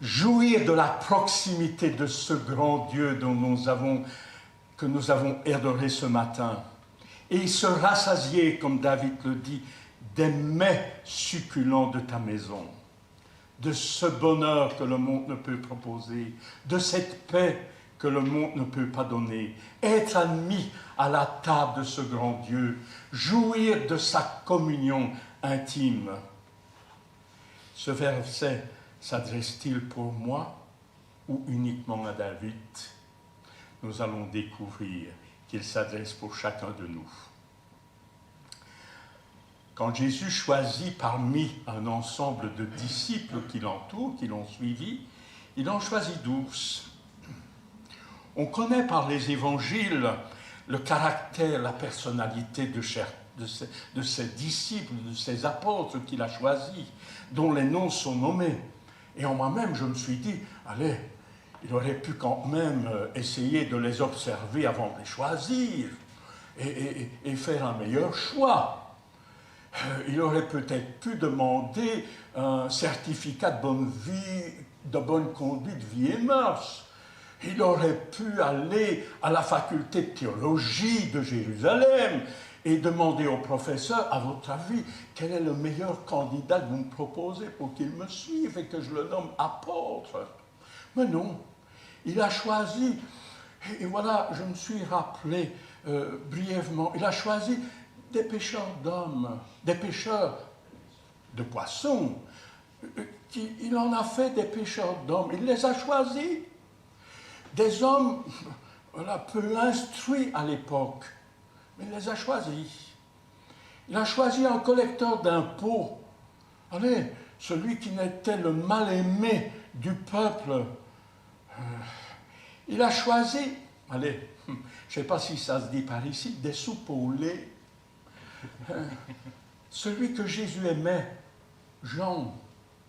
Jouir de la proximité de ce grand Dieu que nous avons adoré ce matin, et se rassasier, comme David le dit, des mets succulents de ta maison, de ce bonheur que le monde ne peut proposer, de cette paix que le monde ne peut pas donner, être admis à la table de ce grand Dieu, jouir de sa communion intime. Ce verset s'adresse-t-il pour moi ou uniquement à David? Nous allons découvrir qu'il s'adresse pour chacun de nous. Quand Jésus choisit parmi un ensemble de disciples qui l'entourent, qui l'ont suivi, il en choisit 12. On connaît par les évangiles le caractère, la personnalité de ces disciples, de ces apôtres qu'il a choisis, dont les noms sont nommés. Et en moi-même, je me suis dit, allez, il aurait pu quand même essayer de les observer avant de les choisir et faire un meilleur choix. Il aurait peut-être pu demander un certificat de bonne vie, de bonne conduite, vie et mœurs. Il aurait pu aller à la faculté de théologie de Jérusalem et demander au professeur, à votre avis, quel est le meilleur candidat que vous me proposez pour qu'il me suive et que je le nomme apôtre. Mais non, il a choisi, et voilà, je me suis rappelé brièvement, il a choisi des pêcheurs d'hommes, des pêcheurs de poissons. Il en a fait des pêcheurs d'hommes, il les a choisis. Des hommes peu instruits à l'époque, mais il les a choisis. Il a choisi un collecteur d'impôts, celui qui n'était le mal-aimé du peuple. Il a choisi, je ne sais pas si ça se dit par ici, des soupes au lait. Celui que Jésus aimait, Jean,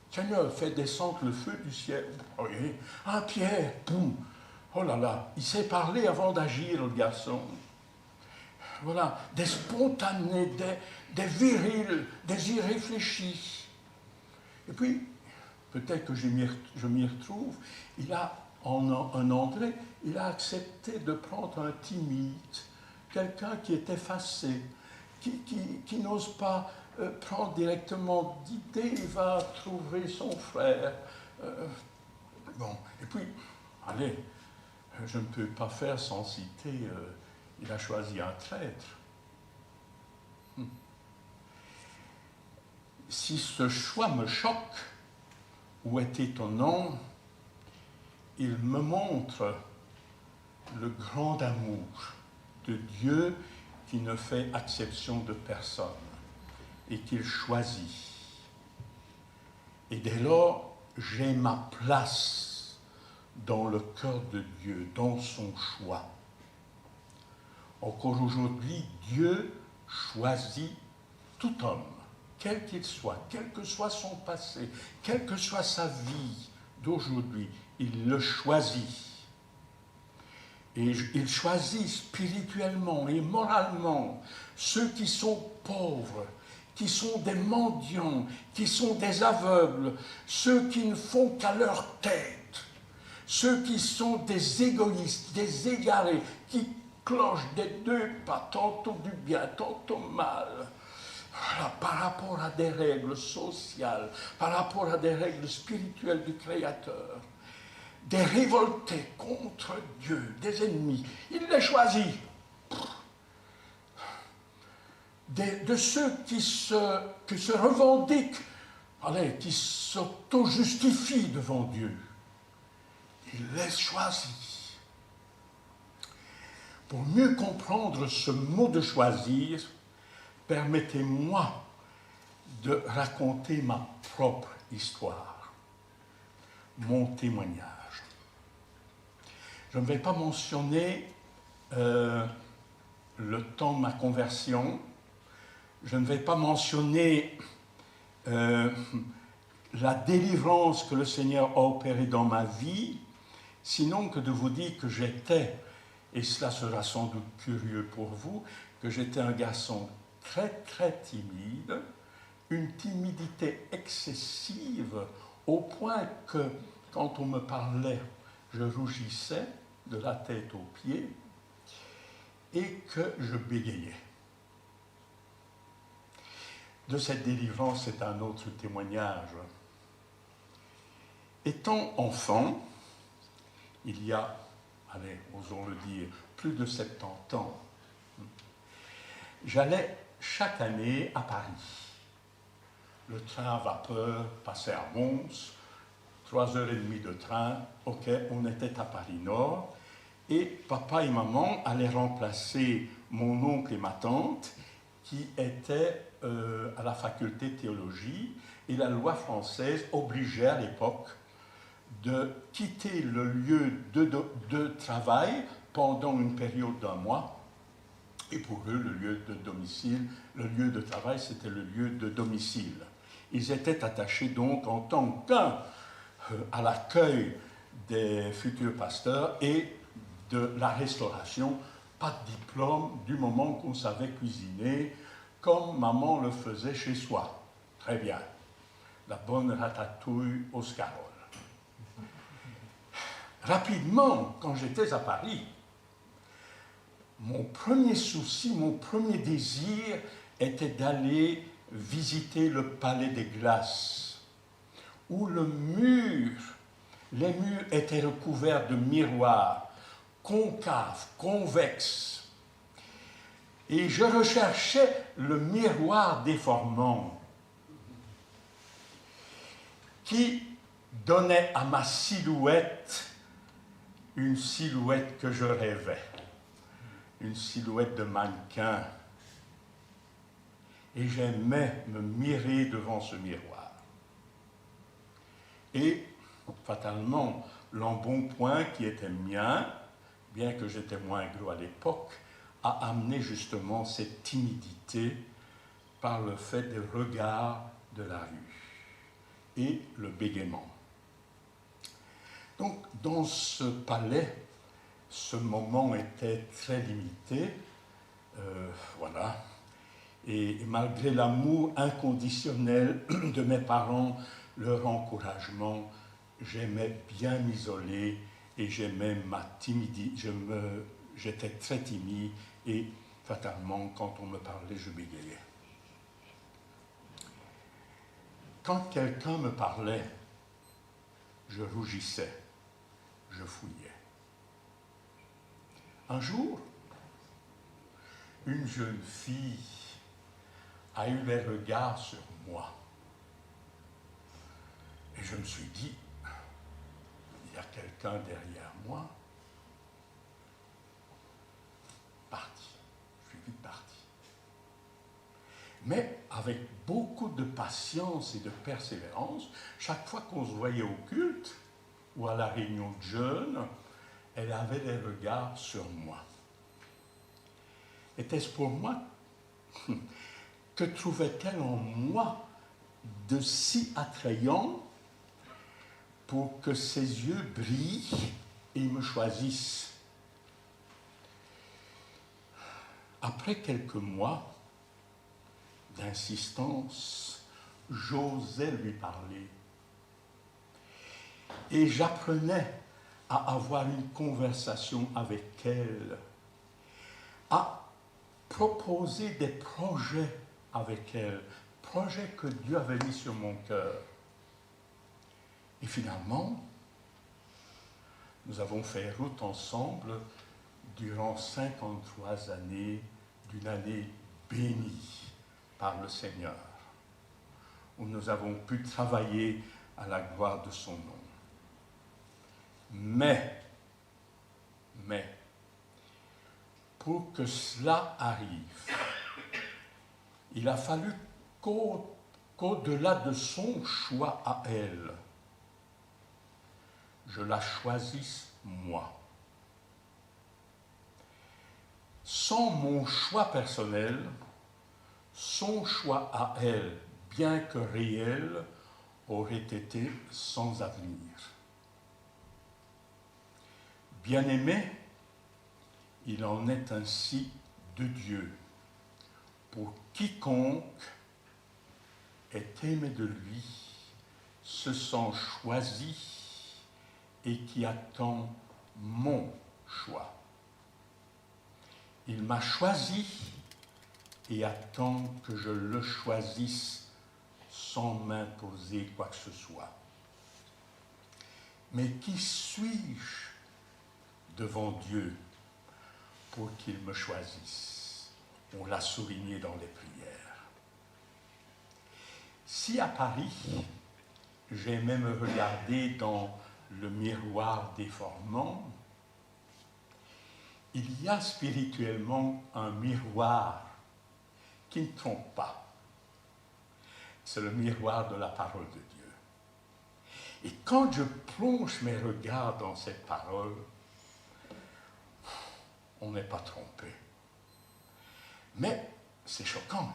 Seigneur, fait descendre le feu du ciel. Vous voyez, Pierre, boum. Oh là là, il sait parler avant d'agir, le garçon. Voilà, des spontanés, des virils, des irréfléchis. Et puis, peut-être que je m'y retrouve, il a, un André, il a accepté de prendre un timide, quelqu'un qui est effacé, qui n'ose pas prendre directement d'idée, il va trouver son frère. Et puis, je ne peux pas faire sans citer, il a choisi un traître. Si ce choix me choque ou est étonnant, il me montre le grand amour de Dieu qui ne fait exception de personne et qu'il choisit. Et dès lors, j'ai ma place dans le cœur de Dieu, dans son choix. Encore aujourd'hui, Dieu choisit tout homme, quel qu'il soit, quel que soit son passé, quelle que soit sa vie d'aujourd'hui, il le choisit. Et il choisit spirituellement et moralement ceux qui sont pauvres, qui sont des mendiants, qui sont des aveugles, ceux qui ne font qu'à leur tête, ceux qui sont des égoïstes, des égarés, qui clochent des deux pas, tantôt du bien, tantôt mal. Voilà, par rapport à des règles sociales, par rapport à des règles spirituelles du Créateur, des révoltés contre Dieu, des ennemis. Il les choisit. De ceux qui se revendiquent, allez, qui s'auto-justifient devant Dieu. Il les choisit. Pour mieux comprendre ce mot de choisir, permettez-moi de raconter ma propre histoire, mon témoignage. Je ne vais pas mentionner le temps de ma conversion, je ne vais pas mentionner la délivrance que le Seigneur a opérée dans ma vie, sinon que de vous dire que j'étais, et cela sera sans doute curieux pour vous, que j'étais un garçon très très timide, une timidité excessive, au point que quand on me parlait, je rougissais de la tête aux pieds et que je bégayais. De cette délivrance, c'est un autre témoignage. Étant enfant, il y a, allez, osons le dire, plus de 70 ans, j'allais chaque année à Paris. Le train à vapeur passait à Mons, 3h30 de train, ok, on était à Paris-Nord, et papa et maman allaient remplacer mon oncle et ma tante, qui étaient à la faculté de théologie, et la loi française obligeait à l'époque de quitter le lieu de travail pendant une période d'1 mois, et pour eux, le lieu de domicile, le lieu de travail, c'était le lieu de domicile. Ils étaient attachés donc en tant qu'à l'accueil des futurs pasteurs et de la restauration, pas de diplôme du moment qu'on savait cuisiner, comme maman le faisait chez soi. Très bien. La bonne ratatouille aux scaroles. Rapidement, quand j'étais à Paris, mon premier souci, mon premier désir était d'aller visiter le Palais des Glaces, où les murs étaient recouverts de miroirs concaves, convexes. Et je recherchais le miroir déformant qui donnait à ma silhouette une silhouette que je rêvais, une silhouette de mannequin. Et j'aimais me mirer devant ce miroir. Et, fatalement, l'embonpoint qui était mien, bien que j'étais moins gros à l'époque, a amené justement cette timidité par le fait des regards de la rue et le bégaiement. Donc, dans ce palais, ce moment était très limité, voilà. Et malgré l'amour inconditionnel de mes parents, leur encouragement, j'aimais bien m'isoler et j'aimais ma timidité. J'étais très timide et fatalement, quand on me parlait, je bégayais. Quand quelqu'un me parlait, je rougissais, je fouillais. Un jour, une jeune fille a eu les regards sur moi. Et je me suis dit, il y a quelqu'un derrière moi. Parti. Je suis vite parti. Mais avec beaucoup de patience et de persévérance, chaque fois qu'on se voyait au culte ou à la réunion de jeunes, elle avait les regards sur moi. Était-ce pour moi? Que trouvait-elle en moi de si attrayant pour que ses yeux brillent et me choisissent? après quelques mois d'insistance, j'osais lui parler. Et j'apprenais à avoir une conversation avec elle, à proposer des projets avec elle, projets que Dieu avait mis sur mon cœur. Et finalement, nous avons fait route ensemble durant 53 années, d'une année bénie par le Seigneur, où nous avons pu travailler à la gloire de son nom. Mais, pour que cela arrive, il a fallu qu'au-delà de son choix à elle, je la choisisse moi. Sans mon choix personnel, son choix à elle, bien que réel, aurait été sans avenir. Bien-aimé, il en est ainsi de Dieu. Pour quiconque est aimé de lui, se sent choisi et qui attend mon choix. Il m'a choisi et attend que je le choisisse sans m'imposer quoi que ce soit. Mais qui suis-je devant Dieu pour qu'il me choisisse? On l'a souligné dans les prières. Si à Paris, j'aimais me regarder dans le miroir déformant, il y a spirituellement un miroir qui ne trompe pas. C'est le miroir de la parole de Dieu. Et quand je plonge mes regards dans cette parole, on n'est pas trompé. Mais c'est choquant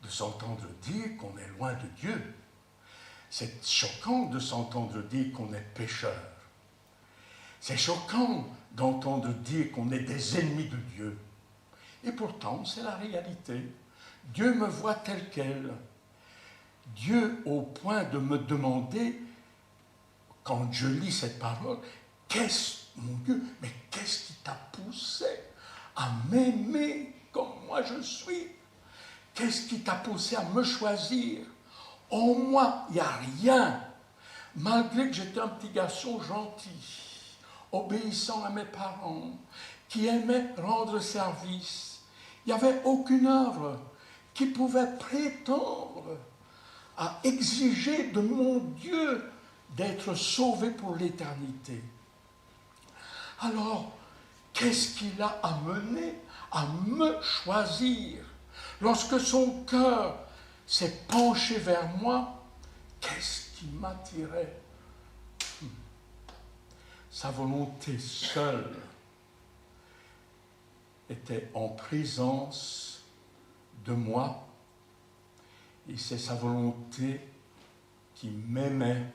de s'entendre dire qu'on est loin de Dieu. C'est choquant de s'entendre dire qu'on est pécheur. C'est choquant d'entendre dire qu'on est des ennemis de Dieu. Et pourtant, c'est la réalité. Dieu me voit tel quel. Dieu, au point de me demander, quand je lis cette parole, mon Dieu, mais qu'est-ce qui t'a poussé à m'aimer comme moi je suis? Qu'est-ce qui t'a poussé à me choisir? En moi, il n'y a rien. Malgré que j'étais un petit garçon gentil, obéissant à mes parents, qui aimait rendre service, il n'y avait aucune œuvre qui pouvait prétendre à exiger de mon Dieu d'être sauvé pour l'éternité. Alors, qu'est-ce qui l'a amené à me choisir? Lorsque son cœur s'est penché vers moi, qu'est-ce qui m'attirait? Sa volonté seule était en présence de moi, et c'est sa volonté qui m'aimait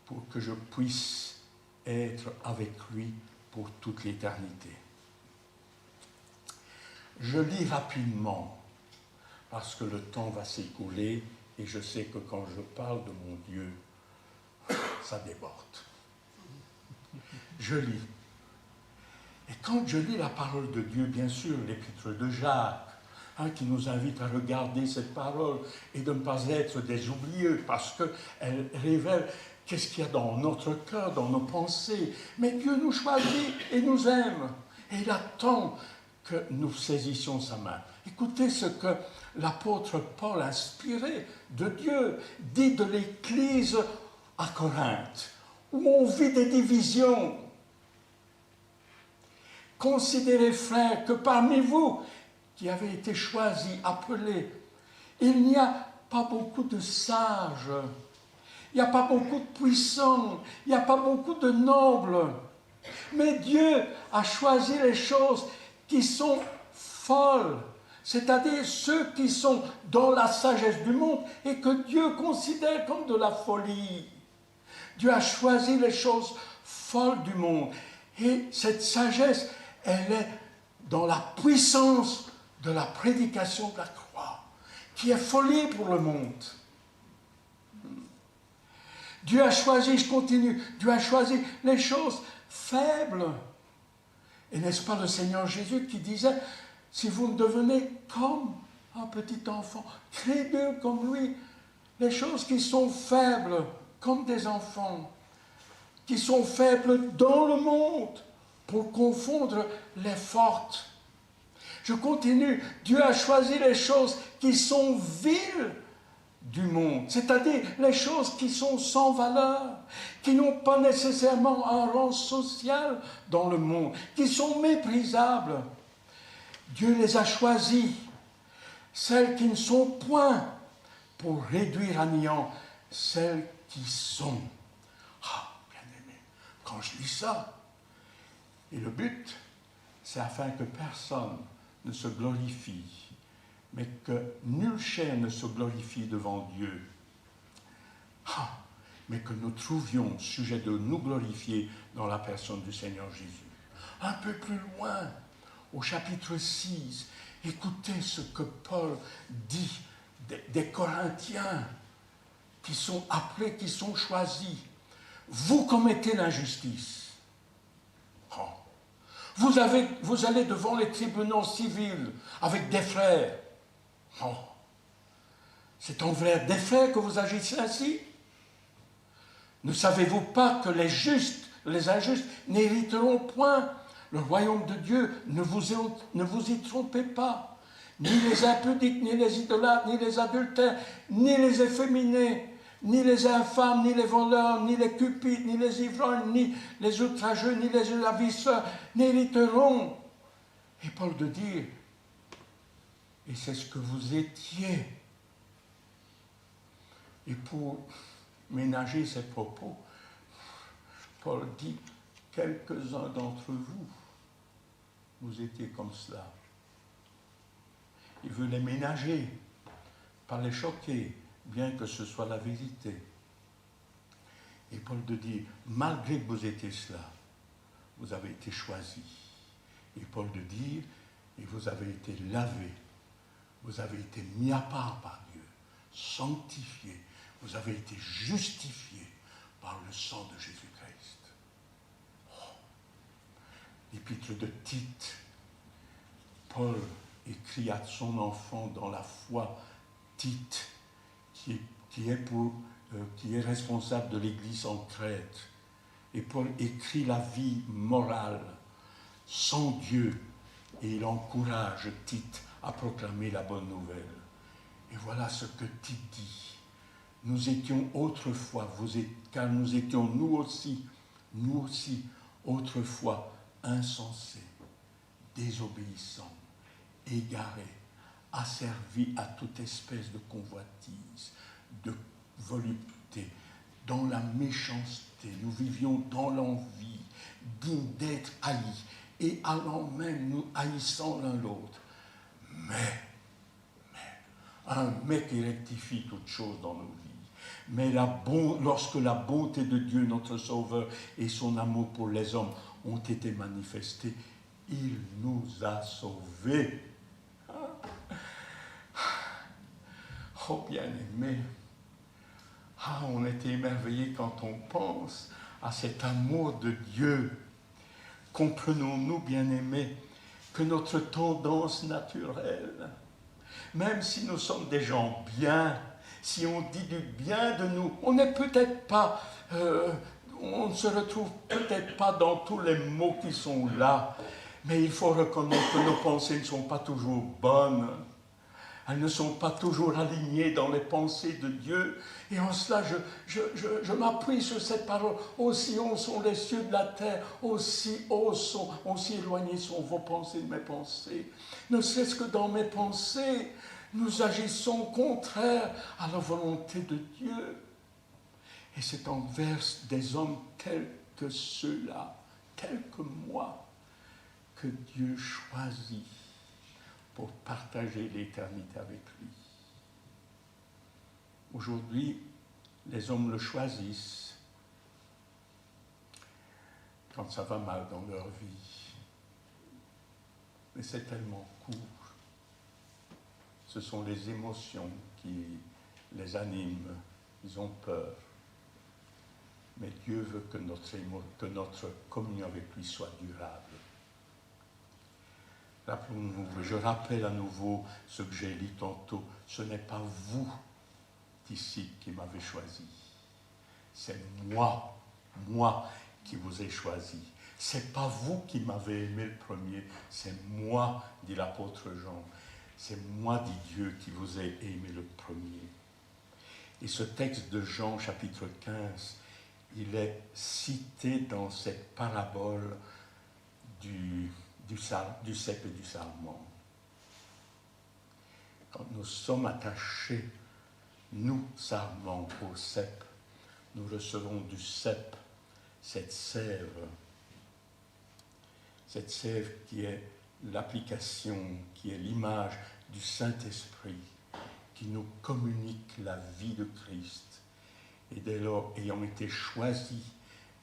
pour que je puisse être avec lui pour toute l'éternité. Je lis rapidement parce que le temps va s'écouler et je sais que quand je parle de mon Dieu, ça déborde. Je lis. Et quand je lis la parole de Dieu, bien sûr, l'épître de Jacques, qui nous invite à regarder cette parole et de ne pas être des oublieux parce qu'elle révèle qu'est-ce qu'il y a dans notre cœur, dans nos pensées. Mais Dieu nous choisit et nous aime. Et il attend que nous saisissions sa main. Écoutez ce que l'apôtre Paul, inspiré de Dieu, dit de l'Église à Corinthe, où on vit des divisions. Considérez, frères, que parmi vous, qui avez été choisis, appelés, il n'y a pas beaucoup de sages, il n'y a pas beaucoup de puissants, il n'y a pas beaucoup de nobles. Mais Dieu a choisi les choses qui sont folles, c'est-à-dire ceux qui sont dans la sagesse du monde et que Dieu considère comme de la folie. Dieu a choisi les choses folles du monde. Et cette sagesse, elle est dans la puissance de la prédication de la croix, qui est folie pour le monde. Dieu a choisi, je continue, Dieu a choisi les choses faibles. Et n'est-ce pas le Seigneur Jésus qui disait, si vous devenez comme un petit enfant, crédule comme lui, les choses qui sont faibles, comme des enfants, qui sont faibles dans le monde, pour confondre les fortes. Je continue, Dieu a choisi les choses qui sont viles du monde, c'est-à-dire les choses qui sont sans valeur, qui n'ont pas nécessairement un rang social dans le monde, qui sont méprisables. Dieu les a choisies, celles qui ne sont point, pour réduire à néant celles qui sont. Ah, bien aimé, quand je lis ça, et le but, c'est afin que personne ne se glorifie, mais que nulle chair ne se glorifie devant Dieu. Ah, mais que nous trouvions sujet de nous glorifier dans la personne du Seigneur Jésus. Un peu plus loin, au chapitre 6, écoutez ce que Paul dit des Corinthiens qui sont appelés, qui sont choisis. Vous commettez l'injustice. Oh. Vous allez devant les tribunaux civils avec des frères. Oh. C'est envers des frères que vous agissez ainsi? Ne savez-vous pas que les justes, les injustes, n'hériteront point le royaume de Dieu? Ne vous y trompez pas. Ni les impudiques, ni les idolâtres, ni les adultères, ni les efféminés, ni les infâmes, ni les voleurs, ni les cupides, ni les ivrognes, ni les outrageux, ni les ravisseurs n'hériteront. Et Paul de dire, et c'est ce que vous étiez. Et pour ménager ses propos, Paul dit, quelques-uns d'entre vous étiez comme cela. Il veut les ménager, pas les choquer, bien que ce soit la vérité. Et Paul de dire, malgré que vous étiez cela, vous avez été choisis. Et Paul de dire, et vous avez été lavés, vous avez été mis à part par Dieu, sanctifiés, vous avez été justifiés par le sang de Jésus-Christ. Oh. L'épître de Tite, Paul écrit à son enfant dans la foi, Tite, qui est responsable de l'Église en Crète. Et Paul écrit la vie morale sans Dieu et il encourage Tite à proclamer la bonne nouvelle. Et voilà ce que Tite dit. Nous étions autrefois, car nous étions nous aussi, autrefois insensés, désobéissants, égarés, asservis à toute espèce de convoitise, de volupté, dans la méchanceté. Nous vivions dans l'envie, dignes d'être haïs, et allant même nous haïssant l'un l'autre. Mais, un mais qui rectifie toutes choses dans nos vies. Mais lorsque la bonté de Dieu, notre Sauveur, et son amour pour les hommes ont été manifestés, il nous a sauvés. Oh bien-aimé, on est émerveillé quand on pense à cet amour de Dieu. Comprenons-nous, bien-aimés, que notre tendance naturelle, même si nous sommes des gens bien, si on dit du bien de nous, on n'est peut-être pas, on ne se retrouve peut-être pas dans tous les mots qui sont là, mais il faut reconnaître que nos pensées ne sont pas toujours bonnes. Elles ne sont pas toujours alignées dans les pensées de Dieu. Et en cela, je m'appuie sur cette parole. Aussi hauts sont les cieux de la terre, aussi éloignés sont vos pensées de mes pensées. Ne serait-ce que dans mes pensées, nous agissons contraire à la volonté de Dieu. Et c'est envers des hommes tels que ceux-là, tels que moi, que Dieu choisit pour partager l'éternité avec lui. Aujourd'hui, les hommes le choisissent quand ça va mal dans leur vie. mais c'est tellement court. Ce sont les émotions qui les animent, ils ont peur. Mais Dieu veut que notre communion avec lui soit durable. Rappelons-nous, je rappelle à nouveau ce que j'ai lu tantôt, ce n'est pas vous d'ici qui m'avez choisi, c'est moi qui vous ai choisi. C'est pas vous qui m'avez aimé le premier, c'est moi, dit l'apôtre Jean. C'est moi, dit Dieu, qui vous ai aimé le premier. Et ce texte de Jean, chapitre 15, il est cité dans cette parabole du cep et du sarment. Quand nous sommes attachés, nous, sarments, au cep, nous recevons du cep, cette sève qui est l'application, qui est l'image du Saint-Esprit, qui nous communique la vie de Christ. Et dès lors, ayant été choisis,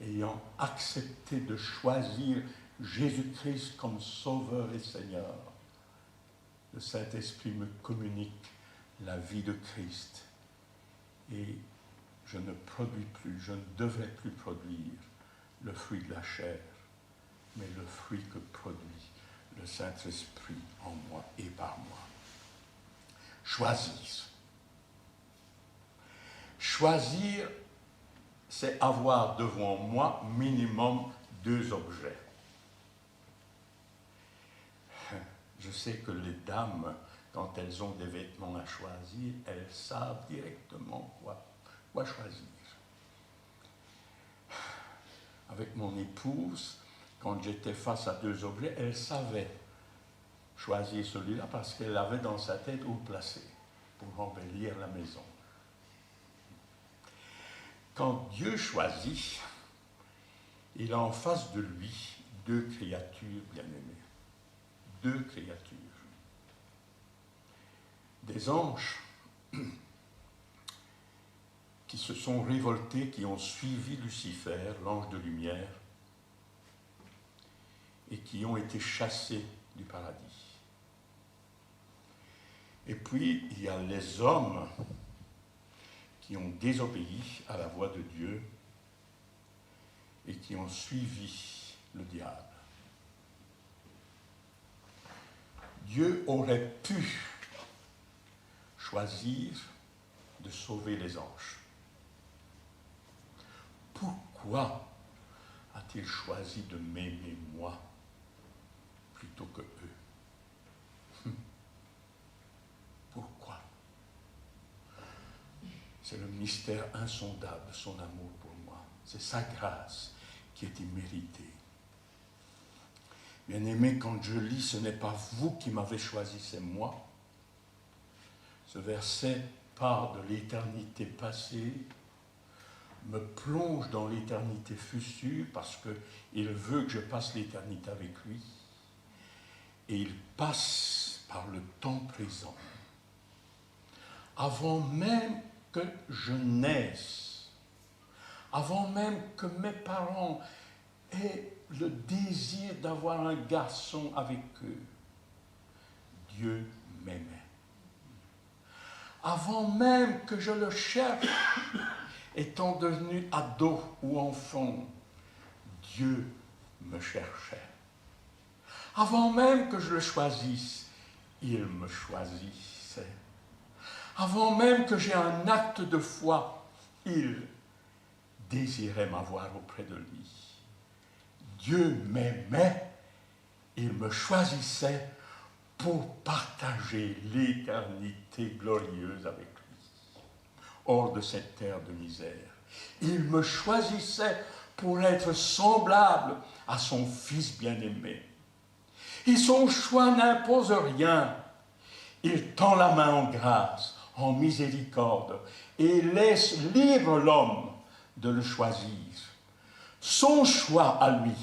ayant accepté de choisir Jésus-Christ comme Sauveur et Seigneur, le Saint-Esprit me communique la vie de Christ. Et je ne produis plus, je ne devrais plus produire le fruit de la chair, mais le fruit que produit le Saint-Esprit en moi et par moi. Choisir. Choisir, c'est avoir devant moi minimum 2 objets. Je sais que les dames, quand elles ont des vêtements à choisir, elles savent directement quoi choisir. Avec mon épouse, quand j'étais face à 2 objets, elle savait choisir celui-là parce qu'elle avait dans sa tête où le placer pour embellir la maison. Quand Dieu choisit, il a en face de lui 2 créatures bien-aimées. 2 créatures. Des anges qui se sont révoltés, qui ont suivi Lucifer, l'ange de lumière, et qui ont été chassés du paradis. Et puis, il y a les hommes qui ont désobéi à la voix de Dieu et qui ont suivi le diable. Dieu aurait pu choisir de sauver les anges. Pourquoi a-t-il choisi de m'aimer moi plutôt que eux? Pourquoi? C'est le mystère insondable de son amour pour moi. C'est sa grâce qui est imméritée. Bien-aimé, quand je lis, ce n'est pas vous qui m'avez choisi, c'est moi. Ce verset part de l'éternité passée, me plonge dans l'éternité future parce qu'il veut que je passe l'éternité avec lui. Et il passe par le temps présent. Avant même que je naisse, avant même que mes parents aient le désir d'avoir un garçon avec eux, Dieu m'aimait. Avant même que je le cherche, étant devenu ado ou enfant, Dieu me cherchait. Avant même que je le choisisse, il me choisissait. Avant même que j'aie un acte de foi, il désirait m'avoir auprès de lui. Dieu m'aimait, il me choisissait pour partager l'éternité glorieuse avec lui, hors de cette terre de misère. Il me choisissait pour être semblable à son Fils bien-aimé. Et son choix n'impose rien. Il tend la main en grâce, en miséricorde, et laisse libre l'homme de le choisir. Son choix à lui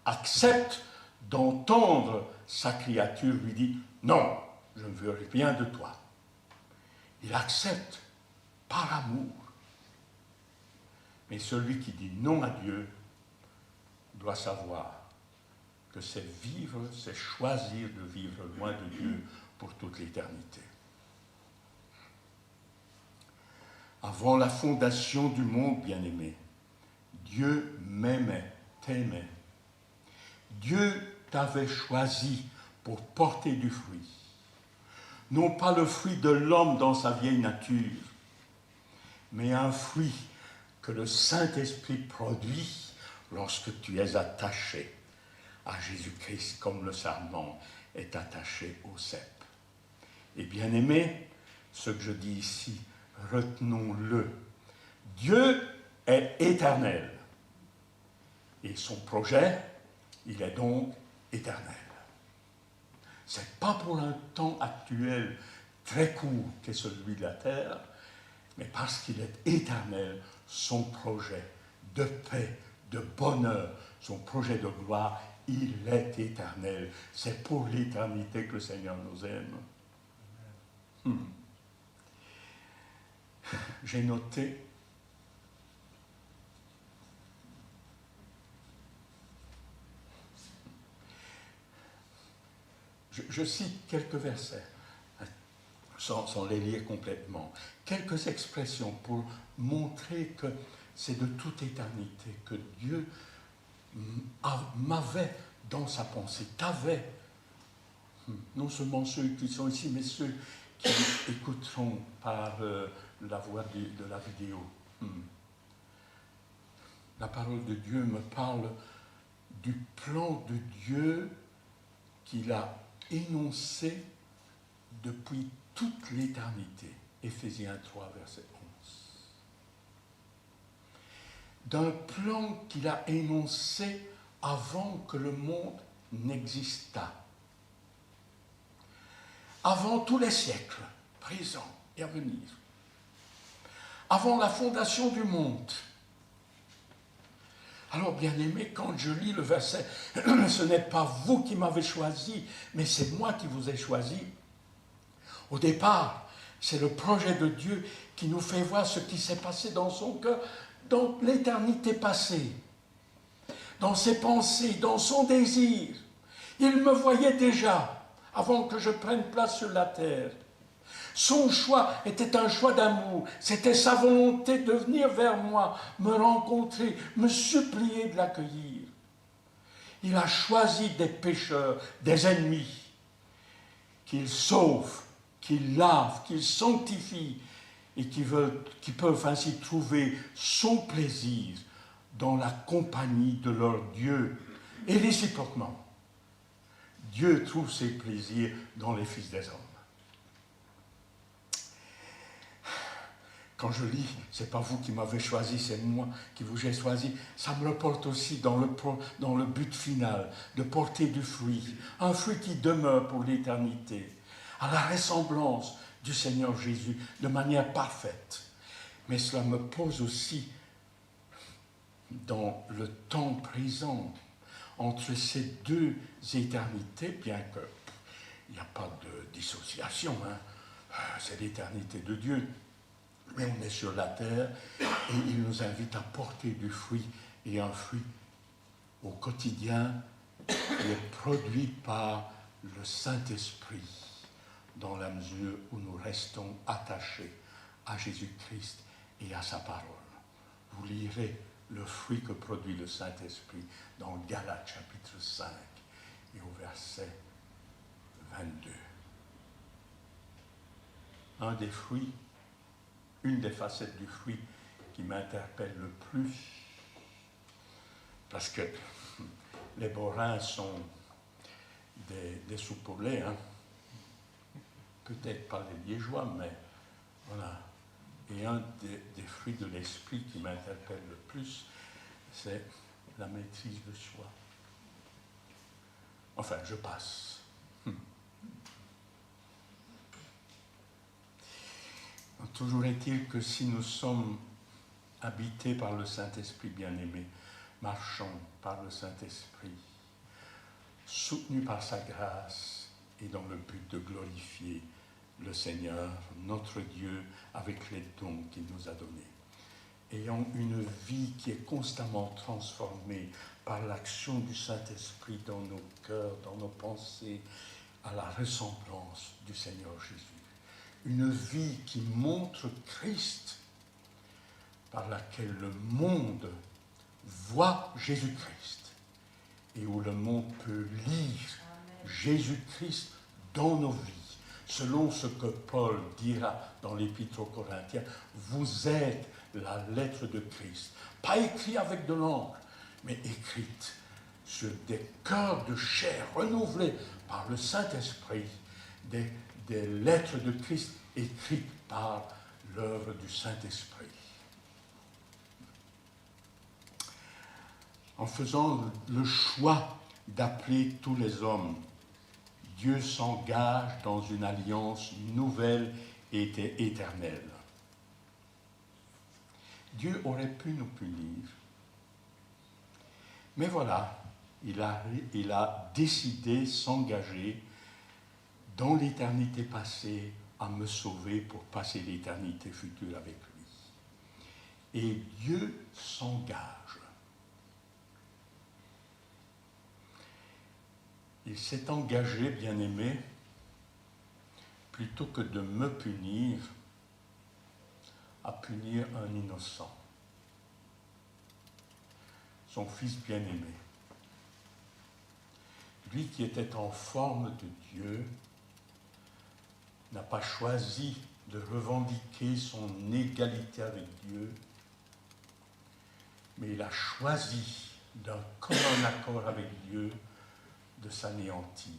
accepte d'entendre sa créature lui dire « Non, je ne veux rien de toi ». Il accepte par amour. Mais celui qui dit non à Dieu doit savoir que c'est vivre, c'est choisir de vivre loin de Dieu pour toute l'éternité. Avant la fondation du monde, bien-aimé, Dieu m'aimait, t'aimait. Dieu t'avait choisi pour porter du fruit. Non pas le fruit de l'homme dans sa vieille nature, mais un fruit que le Saint-Esprit produit lorsque tu es attaché à Jésus-Christ, comme le sarment est attaché au cep. Et bien aimé, ce que je dis ici, retenons-le. Dieu est éternel. Et son projet, il est donc éternel. Ce n'est pas pour un temps actuel très court qu'est celui de la terre, mais parce qu'il est éternel, son projet de paix, de bonheur, son projet de gloire, il est éternel. C'est pour l'éternité que le Seigneur nous aime. J'ai noté je cite quelques versets, sans les lire complètement, quelques expressions pour montrer que c'est de toute éternité, que Dieu m'avait dans sa pensée, t'avait, non seulement ceux qui sont ici, mais ceux qui écouteront par la voix de la vidéo. La parole de Dieu me parle du plan de Dieu qu'il a énoncé depuis toute l'éternité. Éphésiens 3, verset 11. D'un plan qu'il a énoncé avant que le monde n'existât. Avant tous les siècles, présents et à venir. Avant la fondation du monde. Alors, bien-aimé, quand je lis le verset, ce n'est pas vous qui m'avez choisi, mais c'est moi qui vous ai choisi. Au départ, c'est le projet de Dieu qui nous fait voir ce qui s'est passé dans son cœur, dans l'éternité passée, dans ses pensées, dans son désir. Il me voyait déjà, avant que je prenne place sur la terre. Son choix était un choix d'amour. C'était sa volonté de venir vers moi, me rencontrer, me supplier de l'accueillir. Il a choisi des pécheurs, des ennemis, qu'il sauve, qu'il lave, qu'il sanctifie et qui peuvent ainsi trouver son plaisir dans la compagnie de leur Dieu. Et réciproquement, Dieu trouve ses plaisirs dans les fils des hommes. Quand je lis, c'est pas vous qui m'avez choisi, c'est moi qui vous ai choisi, ça me reporte aussi dans le but final, de porter du fruit, un fruit qui demeure pour l'éternité, à la ressemblance du Seigneur Jésus, de manière parfaite. Mais cela me pose aussi dans le temps présent, entre ces deux éternités, bien qu'il n'y a pas de dissociation, c'est l'éternité de Dieu. Mais on est sur la terre et il nous invite à porter du fruit, et un fruit au quotidien qui est produit par le Saint-Esprit dans la mesure où nous restons attachés à Jésus-Christ et à sa parole. Vous lirez le fruit que produit le Saint-Esprit dans Galates chapitre 5 et au verset 22. Un des fruits, une des facettes du fruit qui m'interpelle le plus, parce que les Borains sont des soupes au lait, peut-être pas les Liégeois, mais voilà. Et un des fruits de l'esprit qui m'interpelle le plus, c'est la maîtrise de soi. Enfin, je passe. Toujours est-il que si nous sommes habités par le Saint-Esprit bien-aimé, marchons par le Saint-Esprit, soutenus par sa grâce et dans le but de glorifier le Seigneur, notre Dieu, avec les dons qu'il nous a donnés. ayant une vie qui est constamment transformée par l'action du Saint-Esprit dans nos cœurs, dans nos pensées, à la ressemblance du Seigneur Jésus. Une vie qui montre Christ, par laquelle le monde voit Jésus-Christ et où le monde peut lire Jésus-Christ dans nos vies, selon ce que Paul dira dans l'Épître aux Corinthiens, vous êtes la lettre de Christ, pas écrite avec de l'encre, mais écrite sur des cœurs de chair renouvelés par le Saint-Esprit, des lettres de Christ écrites par l'œuvre du Saint-Esprit. En faisant le choix d'appeler tous les hommes, Dieu s'engage dans une alliance nouvelle et éternelle. Dieu aurait pu nous punir, mais voilà, il a décidé s'engager dans l'éternité passée à me sauver pour passer l'éternité future avec lui. Et Dieu s'engage. Il s'est engagé, bien-aimé, plutôt que de me punir, à punir un innocent, son fils bien-aimé. Lui qui était en forme de Dieu n'a pas choisi de revendiquer son égalité avec Dieu, mais il a choisi d'un commun accord avec Dieu de s'anéantir.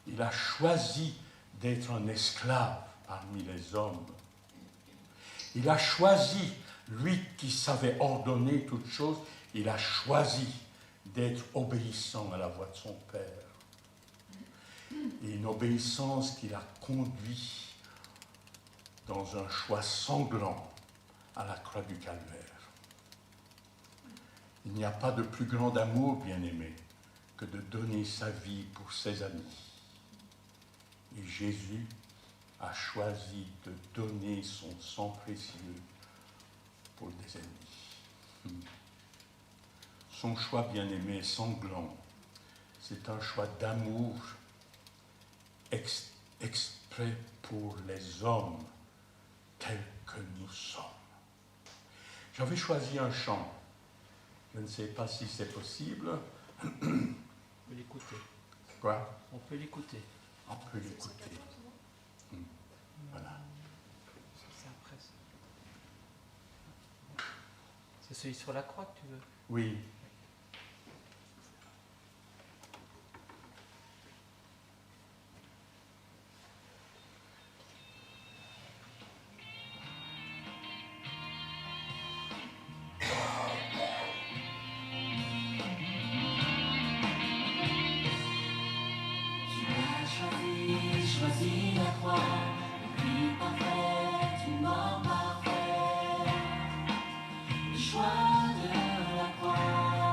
Il a choisi d'être un esclave parmi les hommes. Il a choisi, lui qui savait ordonner toutes choses, il a choisi d'être obéissant à la voix de son Père. Et une obéissance qui l'a conduit dans un choix sanglant à la croix du Calvaire. Il n'y a pas de plus grand amour, bien-aimé, que de donner sa vie pour ses amis. Et Jésus a choisi de donner son sang précieux pour des ennemis. Son choix bien-aimé est sanglant. C'est un choix d'amour exprès pour les hommes tels que nous sommes. J'avais choisi un chant. Je ne sais pas si c'est possible. On peut l'écouter. Quoi? On peut l'écouter. On peut l'écouter. Voilà. C'est après ça. C'est celui sur la croix que tu veux? Oui. Choisis la croix, le prix parfait, une mort parfaite. Le choix de la croix.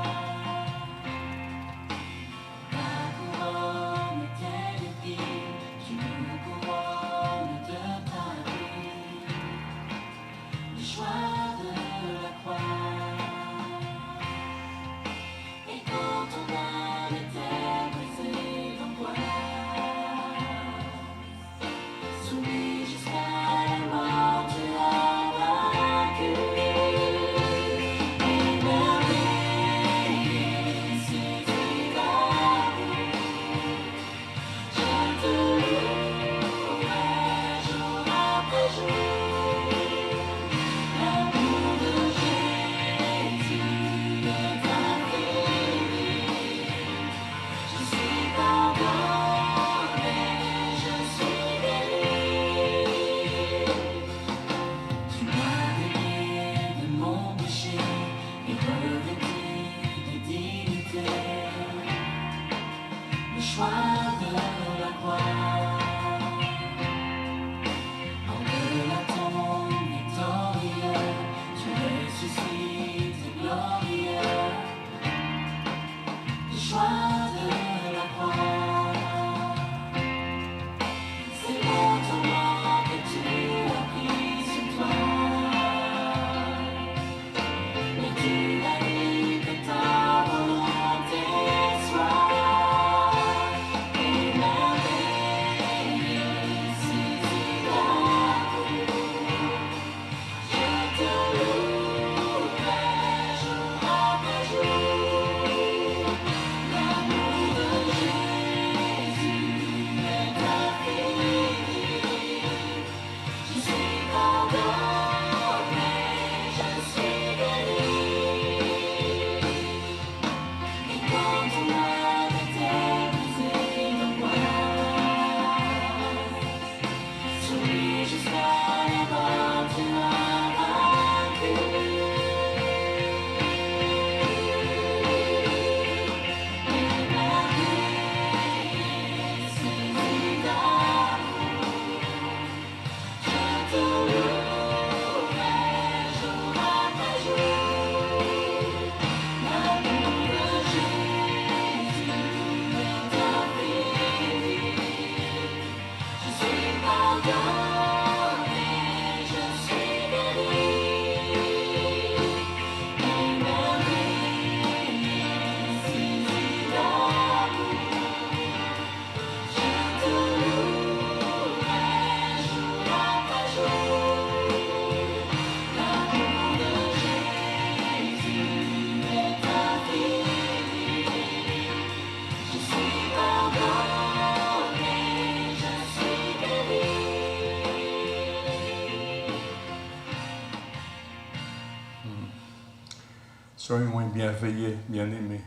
Soyons émerveillés, bien-aimés,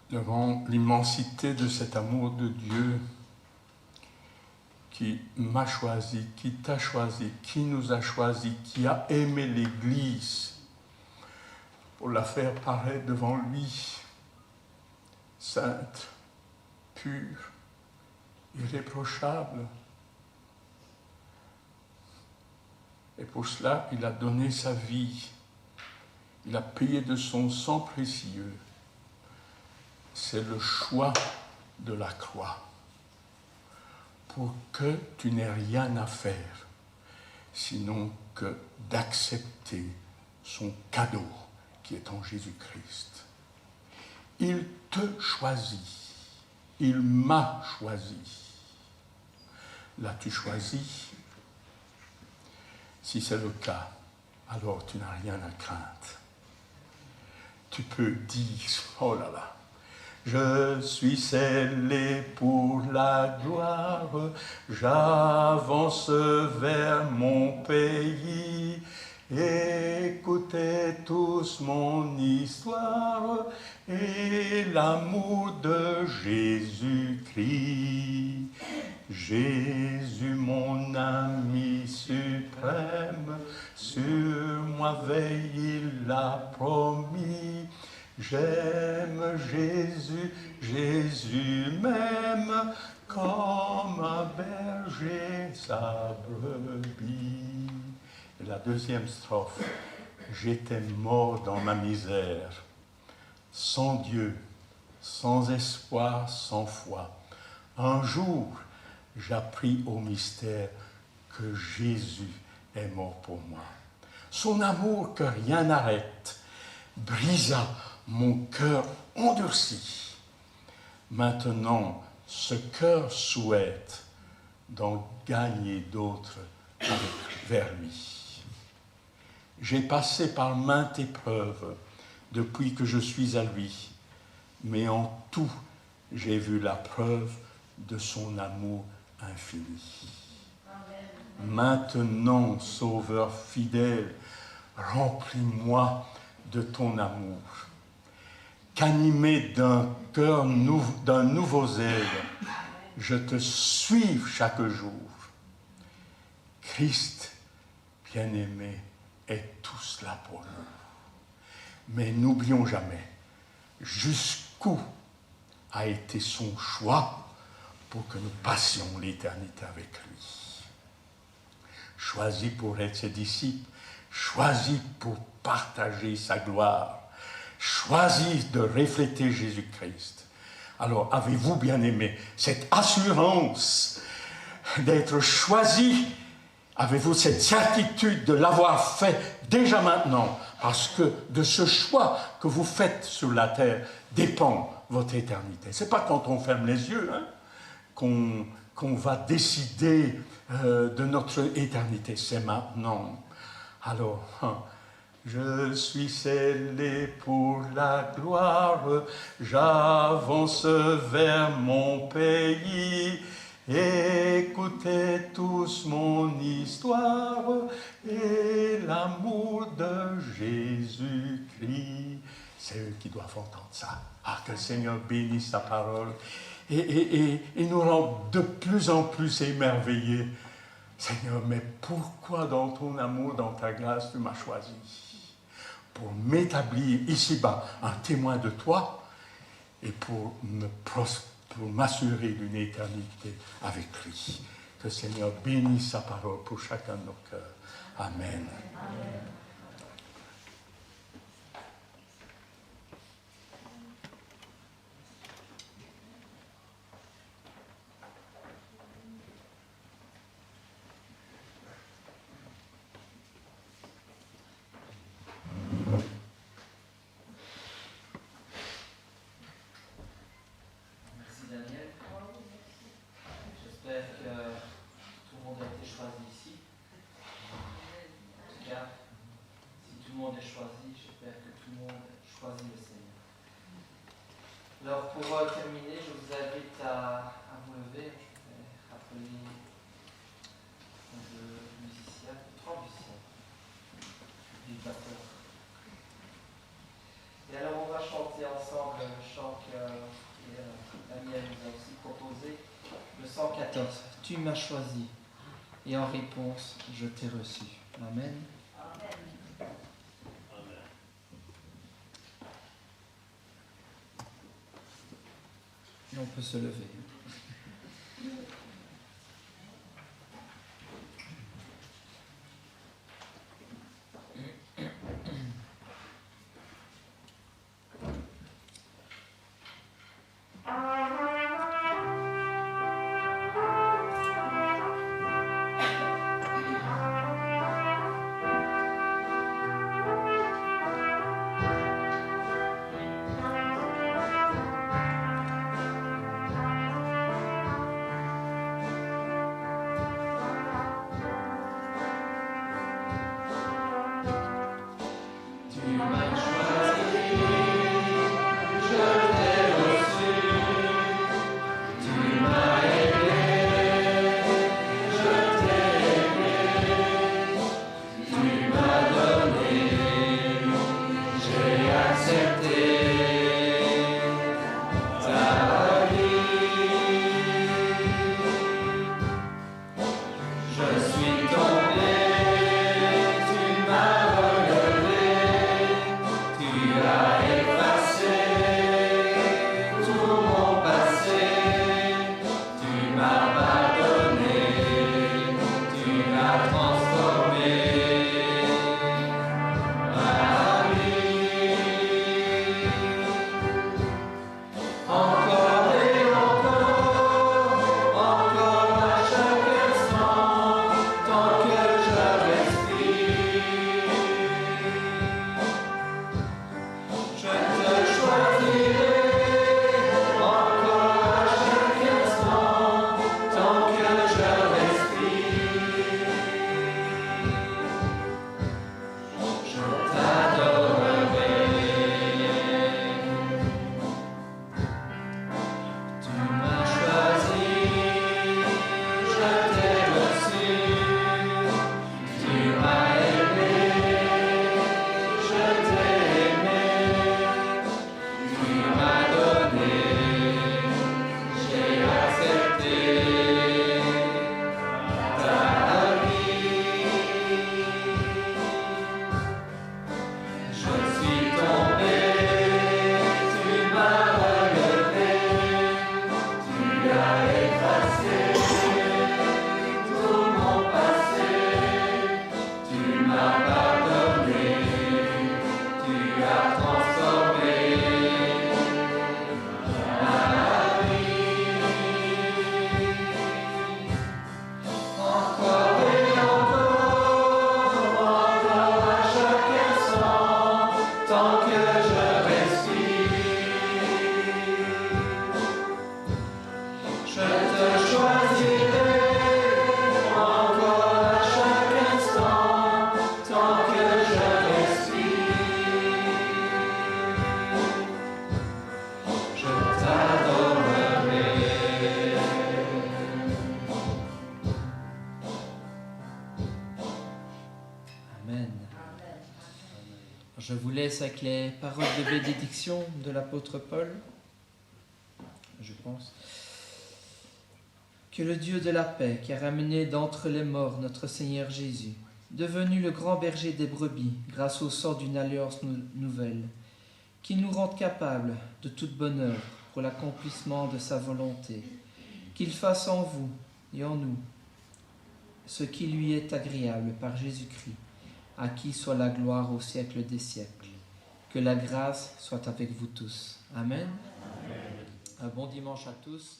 devant l'immensité de cet amour de Dieu qui m'a choisi, qui t'a choisi, qui nous a choisi, qui a aimé l'Église pour la faire paraître devant lui, sainte, pure, irréprochable. Et pour cela, il a donné sa vie. Il a payé de son sang précieux. C'est le choix de la croix. Pour que tu n'aies rien à faire, sinon que d'accepter son cadeau qui est en Jésus-Christ. Il te choisit. Il m'a choisi. L'as-tu choisi? Si c'est le cas, alors tu n'as rien à craindre. Tu peux dire, oh là là, je suis scellé pour la gloire, j'avance vers mon pays. Écoutez tous mon histoire et l'amour de Jésus-Christ. Jésus, mon ami suprême, sur moi veille, il l'a promis. J'aime Jésus, Jésus m'aime, comme un berger sa brebis. Et la deuxième strophe, j'étais mort dans ma misère, sans Dieu, sans espoir, sans foi. Un jour, j'appris au mystère que Jésus est mort pour moi. Son amour que rien n'arrête brisa mon cœur endurci. Maintenant, ce cœur souhaite d'en gagner d'autres vers lui. J'ai passé par maintes épreuves depuis que je suis à lui, mais en tout, j'ai vu la preuve de son amour infini. Maintenant, Sauveur fidèle, remplis-moi de ton amour. Qu'animé d'un cœur d'un nouveau zèle, je te suive chaque jour. Christ, bien-aimé, est tout cela pour nous. Mais n'oublions jamais jusqu'où a été son choix pour que nous passions l'éternité avec lui. Choisi pour être ses disciples, choisi pour partager sa gloire, choisi de refléter Jésus-Christ. Alors, avez-vous, bien-aimés, cette assurance d'être choisi? Avez-vous cette certitude de l'avoir fait déjà maintenant? Parce que de ce choix que vous faites sur la terre dépend votre éternité. Ce n'est pas quand on ferme les yeux qu'on va décider de notre éternité. C'est maintenant. Alors, je suis scellé pour la gloire, j'avance vers mon pays. Écoutez tous mon histoire et l'amour de Jésus-Christ. C'est eux qui doivent entendre ça. Ah, que le Seigneur bénisse sa parole et nous rend de plus en plus émerveillés. Seigneur, mais pourquoi dans ton amour, dans ta grâce, tu m'as choisi? Pour m'établir ici-bas un témoin de toi et pour m'assurer d'une éternité avec lui. Que le Seigneur bénisse sa parole pour chacun de nos cœurs. Amen. Amen. Alors pour terminer, je vous invite à vous lever. Je vais rappeler trois musiciens, du batteur. 14. Tu m'as choisi. Et en réponse, je t'ai reçu. Amen. Et on peut se lever. Je vous laisse avec les paroles de bénédiction de l'apôtre Paul, je pense. Que le Dieu de la paix, qui a ramené d'entre les morts notre Seigneur Jésus, devenu le grand berger des brebis, grâce au sang d'une alliance nouvelle, qu'il nous rende capables de toute bonne œuvre pour l'accomplissement de sa volonté, qu'il fasse en vous et en nous ce qui lui est agréable par Jésus-Christ, à qui soit la gloire au siècle des siècles. Que la grâce soit avec vous tous. Amen. Un bon dimanche à tous.